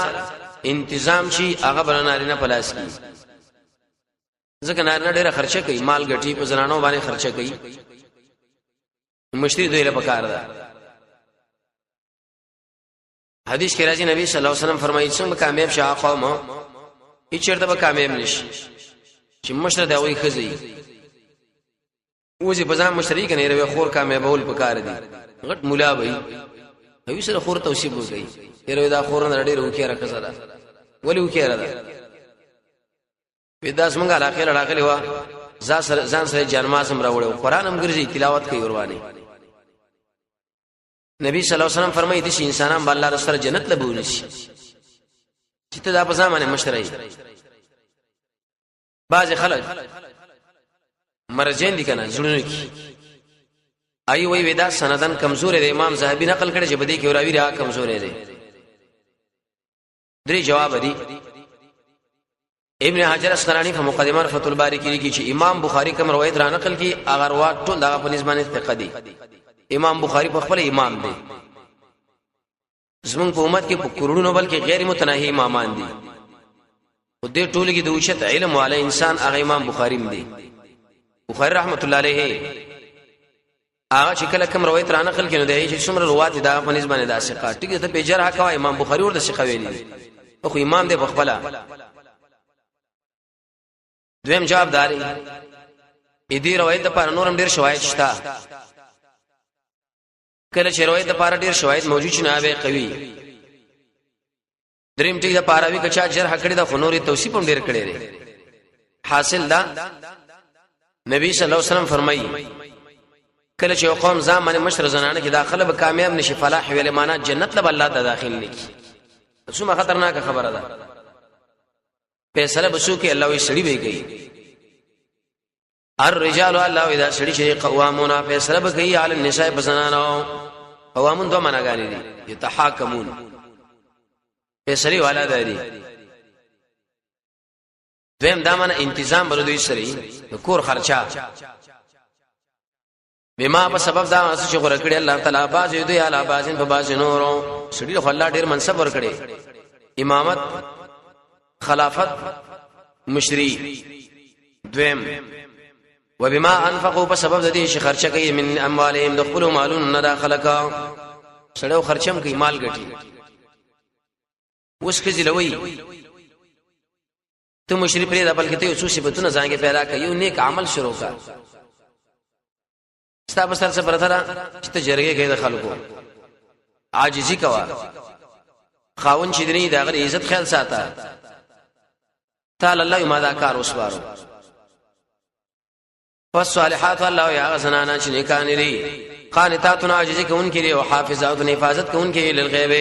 انتظام شي هغه برناري نه پلاس کی ځکه نارینه ډیره خرچه کوي، مال ګټي په زنانو باندې خرچه کوي، مشتری دوی له پکار ده. حدیث کې راځي نبی صلی الله علیه وسلم فرمایي څنګه کامیاب شاه قوم هیڅ چرته به کامیاب نشي چې مشر دا وایي خزي وځي په ځان مشتری کنه ری خور کامیابول پکار دي. غټ مولا وایي هغه سره خور توصیب وکړي ری دا خور نه ډېر وکړه کزره ولي وکړه ده پیدا څنګه علاقه لړاغلی و ځان سره جنما سم راوړو قران هم ګرځي تلاوت کوي ورواني. نبی صلی الله علیه وسلم فرمایي دي چې انسانان به الله سره جنت لبونی شي چې ته دا په ځمانه مشتری. بعض خلک مرجین دي کنه زړونو کې ای وی ودا سندن کمزور دی. امام زاهبی نقل کړي چې بده کې راوی را کمزور دی. درې جواب دي. ابن حجر اسقلانی په مقدمه فتح الباری کې لیکي چې امام بخاری کوم روایت را نقل کی اگر وا ټول دغه په نسبت ثقه دي. امام بخاری په خپل امام دی. زمون په امت کې په کورونو بلکې غیر متناهی امامان دي. او دې ټول کې د اوچت علم والے انسان هغه امام بخاری دی. بخاری رحمت الله علیه هغه چې کله کوم روایت را نقل کینو دی چې څومره روایت دا په نسبت د ثقه ټیک ته په جرح کوي. امام بخاری ورته ثقه ویلي خو امام دی په خپل. دویم جواب داري دې روایت لپاره نورم ډیر شواهد شته. کله چې روایت لپاره ډیر شواهد موجود شي نه به قوي. دریم ټیک لپاره وی کچا جرح کړی دا فنوري توصیف هم ډیر کړی لري. حاصل دا نبی صلی الله علیه وسلم فرمایي کله چې قوم ځامن مشر زنانه کې داخله به کامیاب نشي فلاح ویل معنا جنت له الله ته داخل نکي. څومره خطرناک خبره ده. فیصله بسو کې الله وی سړي به کوي. الرجال الله اذا سړي شي قوامون فیصله به کوي علی النساء بزنانو. قوامون دوه معناګانې دي. یتحاکمون فیصله والا دي. دویم دا معنی انتظام بر دوی سړي کور خرچا بما په سبب دا چې غوړه کړی الله تعالی باز دوی اعلی بازین په باز نورو سړي خو الله ډیر منصب ور کړی. امامت خلافت مشری. دویم وبما انفقوا بسبب د دې چې خرچه کوي من اموالهم دخلوا مالون نه داخله کا سړیو خرچم کوي مال ګټي. اوس کې ځلوي ته مشری پرې د بلکې ته یو څه صفاتونه ځانګه پیدا کوي یو نیک عمل شروع کا. ستا بسر څه برتره چې ته جرګه کوي د خلکو عاجزي کوا. خاون چې دې دغه عزت خیال ساته تعالی الله ما دا کار وسوارو. فالصالحات الله یا غسنانا چې نیکان دي. قانتاتنا عاجزي کوونکې دي او حافظات حفاظت کوونکې للغیب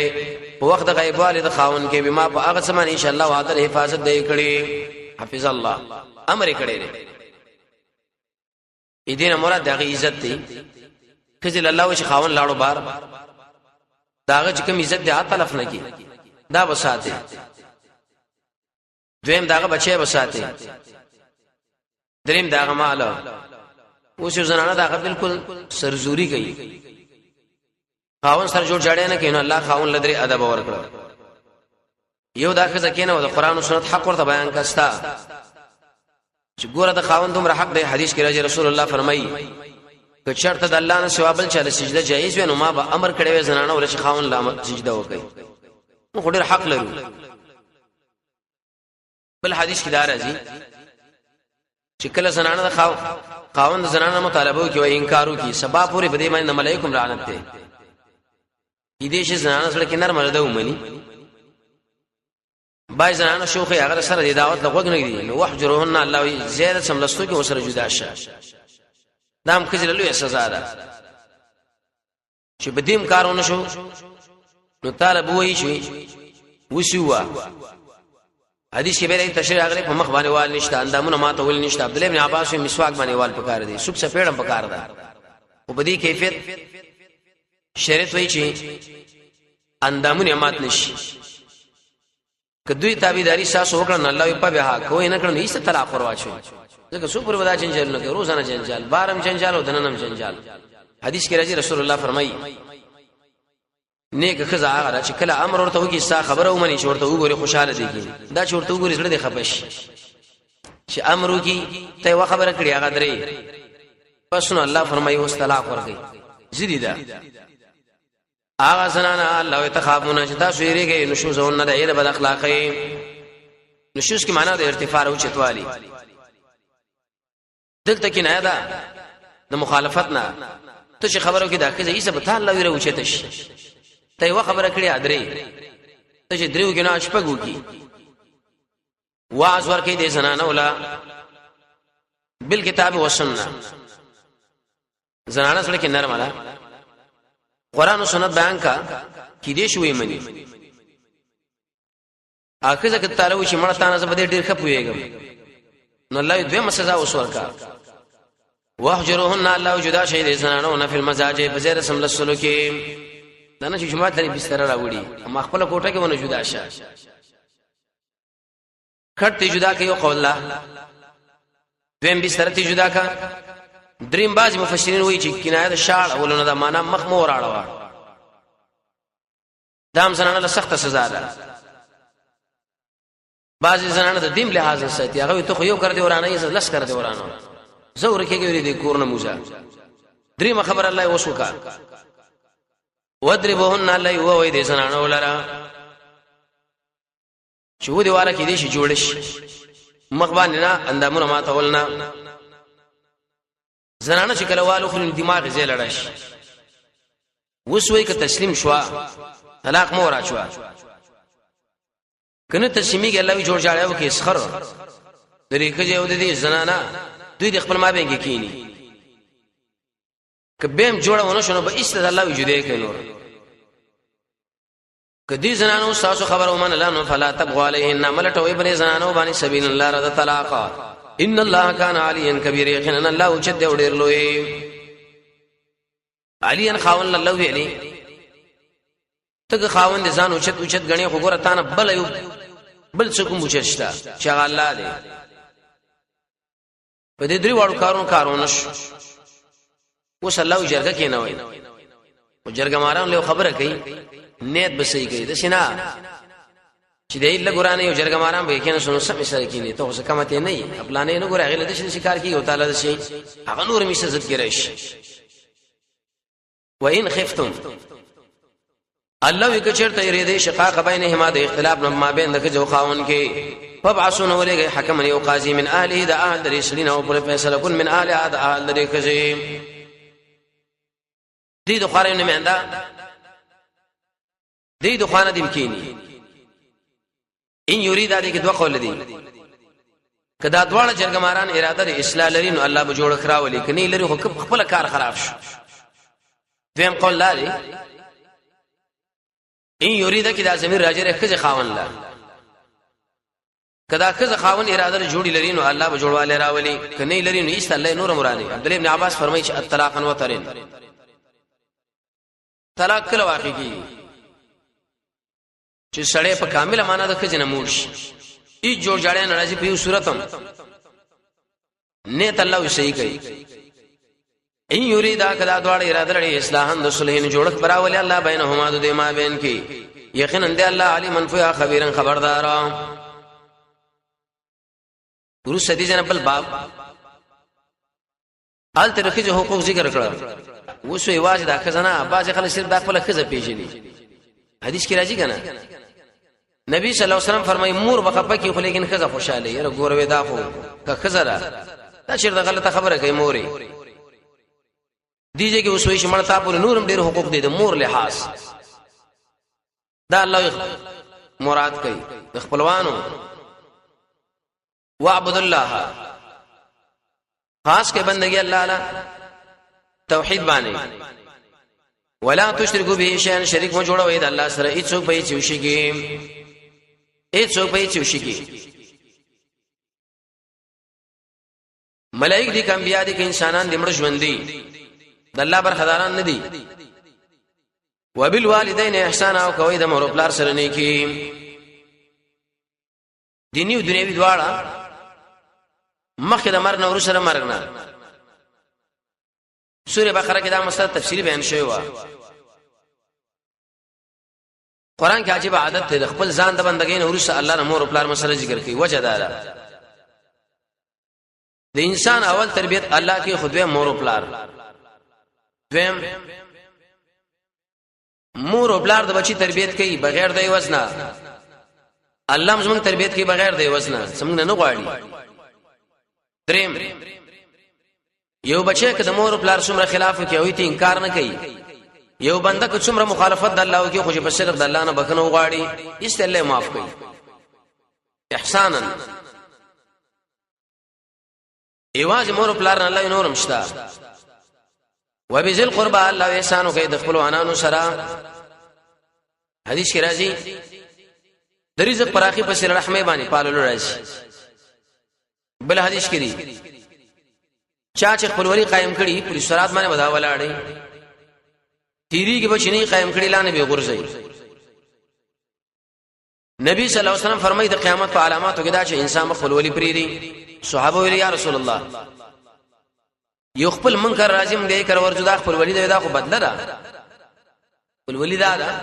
په وخت غیب والد خاون کې بما په هغه سمان ان شاء الله وعده حفاظت دی کړي. حفظ الله امر کړي دي. دې نه مراد دغه عزت دی. کله الله وش خاون لاړو بار داغه چې کوم عزت دی اطلف نه کی دا وساته. دویم داغه بچي وساته. دریم داغه مال اوس زنانه داغه بالکل سرزوري کوي. خاون سره جوړ جاړي نه کینو الله خاون لدري ادب ورکړه. یو داخه ځکه نه د قران او سنت حق ورته بیان کستا چې ګوره د خاون دومره حق دی. حدیث کې راځي رسول الله فرمایي که چرته د الله نه سوا بل چاله سجده جایز وي نو ما به امر کړی وي زنانه ورچ خاون لا سجده وکړي. نو خو ډېر حق لرو. بل حدیث کې دا راځي چې کله زنانه د خاون د زنانه مطالبه کوي انکار کوي سبا پوری بده باندې ملائکه لعنت ده. دې شي زنانه سره کې نرمه ده ومني. بای زنانه شوخه هغه سره د دعوت لغوګ نه دي نو وحجرهن الله زیاده سملستو کې وسره جدا شه. دام کجل لوی سزا ده چې بدیم کارونه شو نو طالب وایي شي وسوا. حدیث کې به تشریح هغه په مخ باندې وال نشته اندامونه ماته ول نشته. عبد الله ابن عباس مسواک باندې وال پکار دي سوک سپېړم پکار ده. او بدی کیفیت شریعت وایي چې اندامونه مات نشي. کدوې تابعداري ساسو وکړه نه الله په بها کوی نه کړنه هیڅ طلاق ورواچو. ځکه څو پر ودا جنجال نه کوي روزانه جنجال بارم جنجال او دننم جنجال. حدیث کې راځي رسول الله فرمایي نیک خزا هغه چې کله امر ورته وکي ستا خبره ومني چې ورته وګوري خوشاله دي کی دا چې ورته وګوري زړه دې خپش چې امر کی ته خبره کړی هغه درې پس نو الله فرمایي اوس طلاق ورکړي زیدا هغه زنانه الله تخافون چې تاسو یریږئ نشوزون د اې بد اخلاقی نشوز کی معنا د ارتفاع او چتوالی دلته کې نه ده د مخالفت نه ته چې خبرو کې داخله ایسه به تعالی ویره اوچته شي ته یو خبره کړی ادرې ته چې دریو کې نه شپږو کې واعظ ورکې دې زنانه ولا بالکتاب والسنه زنانه سره کې نرم ده قران او سنت بیان کا کې دې شوې مني اخر ځکه تعالی و چې مړه تانه زبدې ډیر خپويږم نو الله دې مسزا وسور کا واحجرهن الله جدا شهید زنانو نه فل مزاج بزیر سم لسلو کې دنه چې جمعه لري بستر راوړي اما خپل کوټه کې ونه جدا شه خټ جدا کوي قول الله دیم بستر ته جدا کا دریم باز مفسرین وایي چې کنایه د شاړ اولونه د معنا مخ مور اړه دام زنانه له سخت سزا ده بعضی زنانه د دیم لحاظ ساتي هغه ته خو یو کړ دی ورانه یې لس کړ دی ورانه زور کېږي دې کور نه موزه دریم خبر الله وسوکا وضربهن الله وای دې زنانه ولرا شو دی والا کې دې شي جوړ شي مخبان نه اندامونه ماته ولنا زنانه چې کله والو خو دماغ زې لړش وسوي ک تسلیم شوا طلاق مو را شوا کنه تسلیمي کې الله وی جوړ جاړیو کې اسخر طریقې یو دې زنانه دوی د خپل مابین کې کینی کبهم جوړونه شنو به است الله وجوده کوي نور کدی زنانو ساسو خبر ومن الله نو فلا تبغوا عليهن ملټوي بني زنانو باندې سبيل الله رد طلاق ان الله كان عليا كبيرا يقينا الله وجد وړر لوی عليا خاون الله ویلي تګ خاون دي ځان اوچت غني خو ګوره تانه بل څه کوم وچشتا چې الله دې په دې درې واړو کارونه شو اوس الله جرګه کې نه وای او جرګه ماران له خبره کوي نیت به صحیح کوي د سینا چې دې له ګرانه یو جرګه ماران به کینې سنو سم سره کینې ته اوس کمته نه ای خپلانه نه ګره غل د شکار کی او تعالی د شي هغه نور می عزت کې راشي وان خفتم الله یک چرته یری دې شقاق بینهما د اختلاف ما بین د جو خاون کې فبعثون ولګي حکم یو قاضي من اهله د اهل درې سړي او پر فیصله کن من اهله د اهل درې کزي دې د خارې نه منده دې د خانه د امکاني ان یرید دې کې دوه قول دي کدا دواړه جرګماران اراده د اصلاح لري نو الله به جوړ خراولي کني لري خو خپل کار خراب شو دیم قول لري ان یرید کې دا زمير راځي رخصه خاون لا کدا کزه خاون اراده جوړی لري نو الله به جوړواله راولي کني لري نو ایست الله نور مراني عبد الله ابن عباس فرمایي چې الطلاق و ترين طلاق کله واقع کی چې سړی په کامل معنا د خزنه موړ شي ای جوړ جاړه ناراضي په صورتم نیت الله صحیح کوي ان یریدا کدا دواړه اراده لري اصلاحن د صلحین جوړک براولي الله بینهما د ما بین کې یقینا دی الله علیم فیا خبیرن خبردار ورو سدي جن بل باب آل ترخی جو حقوق ذکر کړه وسو ایواز دا خزانه باز خلک صرف د خپل خزه پیژني حدیث کې راځي کنه نبی صلی الله علیه وسلم فرمایي مور بخپه کې خو لیکن خزه خوشاله یره ګوروي دا خو که خزره دا شر د غلطه خبره کوي موري دیږي کې وسوي چې مړ تاسو نورم ډېر حقوق دي د مور لحاظ دا الله مراد کوي د خپلوانو وعبد الله خاص کې بندگی الله تعالی توحید باندې ولا تشركوا به شيئا شریک مو جوړوي د الله سره هیڅ په هیڅ شي کې هیڅ په هیڅ شي کې ملائک دي انبیاء دي انسانان دي مړ ژوند دي د الله برخداران نه دي وبالوالدین احسان او کوي د مور پلار سره نیکی دینی او دنیوي دواړه مخکې د مرګ نور سره مرګ نه سوره بقره کې دا مسله تفصیلی بیان شوی و قران کې عجیب عادت ده خپل ځان د بندګۍ نور سره الله نور او پلار مسله ذکر کوي وجه دا ده د انسان اول تربیت الله کې خدای مور او پلار دویم مور او پلار د بچی تربیت کوي بغیر د وزنه الله زموږ تربیت کوي بغیر د وزنه څنګه نه غواړي دریم یو بچی که د مور او پلار څومره خلاف کوي او ته انکار نه کوي یو بنده که څومره مخالفت د الله کوي خو چې په صدق د الله نه بخنه غواړي است الله معاف کوي احسانا ایواز مور او پلار نه الله نورم شتا وبذل قربا الله احسانو کوي د خپل انانو سره حدیث کې راځي د رزق پراخي په سر رحمه باندې پاللو راځي بل حدیث کې دی چا چې خپل ولی قائم کړي پر صراط باندې ودا ولاړي تیری کې بچنی قائم کړي لانه به غرزي نبی صلی الله علیه وسلم فرمایي د قیامت په علاماتو کې دا چې انسان خپل ولی پریری صحابه ویل یا رسول الله یو خپل منکر راځم دی کر ورته دا خپل ولی دا خو بدله ده خپل ولی دا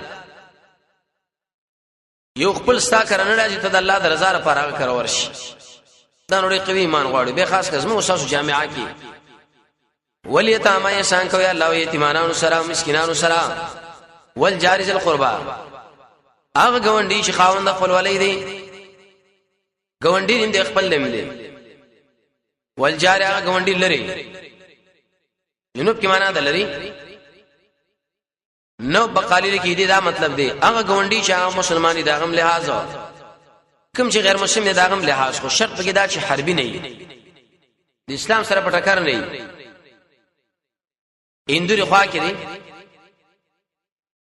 یو خپل ستا کرن راځي ته د الله د رضا لپاره هغه کر ورشي دا نورې قوي ایمان غواړي به خاص کزمو اساس جامعه کې ولی ته ما انسان کوي الله یتیمانو سره مسکینانو سره ول جارز القربا هغه غونډي چې خاوند خپل ولې دی غونډي دې خپل لملې ول جار هغه غونډي لري جنوب کې معنا ده لري نو بقالی کې دې دا مطلب دی هغه غونډي چې هغه مسلمانې دا غم لحاظ کوم چې غیر مسلمان دا غم لحاظ خو شرط کې دا چې حربي نه وي د اسلام سره پټکر نه وي اندوري خوا کې دي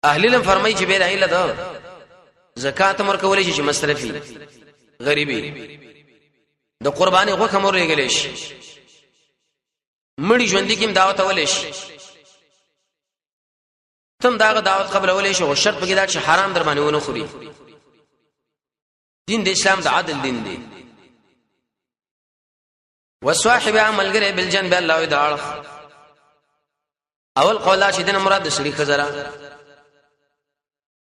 اهل علم فرمایي چې به لا اله ده زکات مرکولې چې مصرفي غریبي د قرباني غوخه مور لګلې شي مړي ژوند کې دعوت ولې شي تم داغه دعوت قبل ولې شي او شرط کې دا چې حرام در باندې ونه خوري دین د اسلام د عدل دین دی وصاحب عمل غره بالجنب الله يدعى اول قولا چې دنه مراد د سړي خزره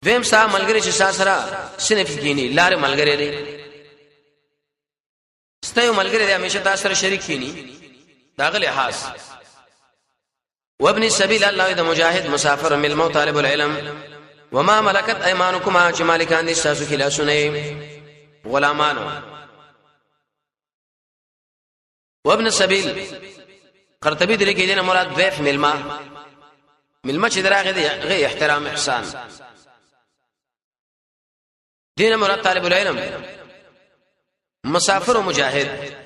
دویم سا ملګری چې ساسره سنف کینی لار ملګری دی ستایو ملګری دی همیشه تاسو سره شریک کینی داغه لحاظ وابن السبيل الله د مجاهد مسافر مل مو طالب العلم وما ملكت ايمانكم چې مالکان دي تاسو خلا سنئ غلامانو وابن السبيل قرطبي دې کې دنه مراد ضيف ملما چې دراغه دی غي احترام احسان دینه مراد طالب العلم مسافر او مجاهد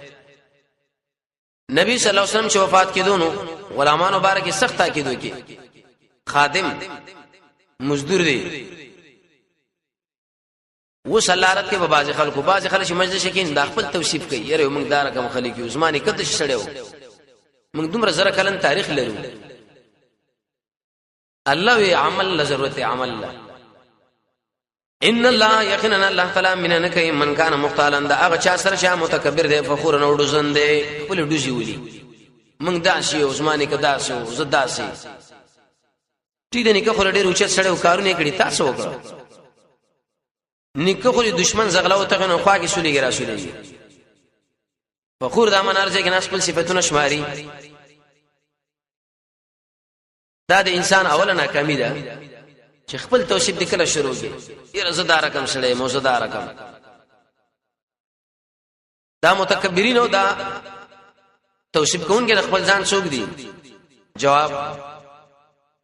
نبی صلی الله علیه وسلم چې وفات کیدونو غلامانو مبارک سخت تاکید وکي خادم مزدور دی و سلارت کې به باز خلکو باز خلک مجلس کې د خپل توصیف کوي یره موږ دار کوم خلک یو زمانه کته شړیو موږ دومره زره کلن تاریخ لرو الله وی عمل ضرورت عمل ان الله یقینا الله تعالی من کان مختالا دا هغه چا سره چې متکبر دی فخور نه وډوزن دی خپل ډوزي ولي موږ داسې او زمانه کې داسې زداسي ټی دې نه خو ډېر اوچت سره کارونه کړی تاسو وکړه نیکه خو دشمن زغلاو ته نه خوا کې سولېږي را سولېږي فخور د امن ارزه کې ناس خپل صفاتونه شماري دا د انسان اوله ناکامي ده چې خپل توصیف د کله شروع کی یره زدا رقم سره موزدا رقم دا متکبرین او دا توصیف کوونکي خپل ځان څوک دي جواب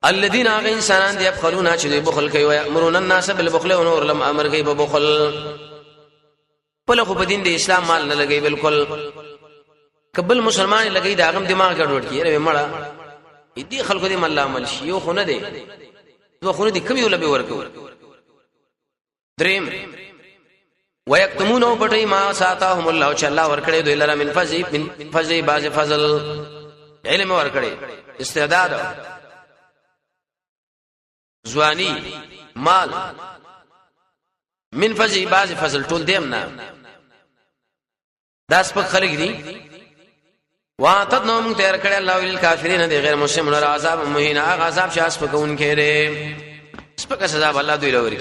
الذين انسانان دي يبخلون چې بخل کوي او امرون الناس بالبخل او نور لم امر کوي په بخل په خو په دین د اسلام مال نه لګي بالکل قبل مسلمان لګي دا غم دماغ ګډوډ کی ره مړه دې خلکو دې مل عمل شي یو خو نه دي دوه خو نه دي کمی ولبي ورکو دریم ويكتمون بټي ما ساتهم الله چې الله ورکړي دوی لره من فضل باز فضل علم ورکړي استعداد زوانی مال من فضل باز فضل ټول دیم نه داس په خلک دي واتدنو موږ تیار کړی الله ولل کافرین دي غیر مسلمانو عذاب مهین هغه عذاب چې اس په کوون کې لري سپکه سزا الله دوی لوري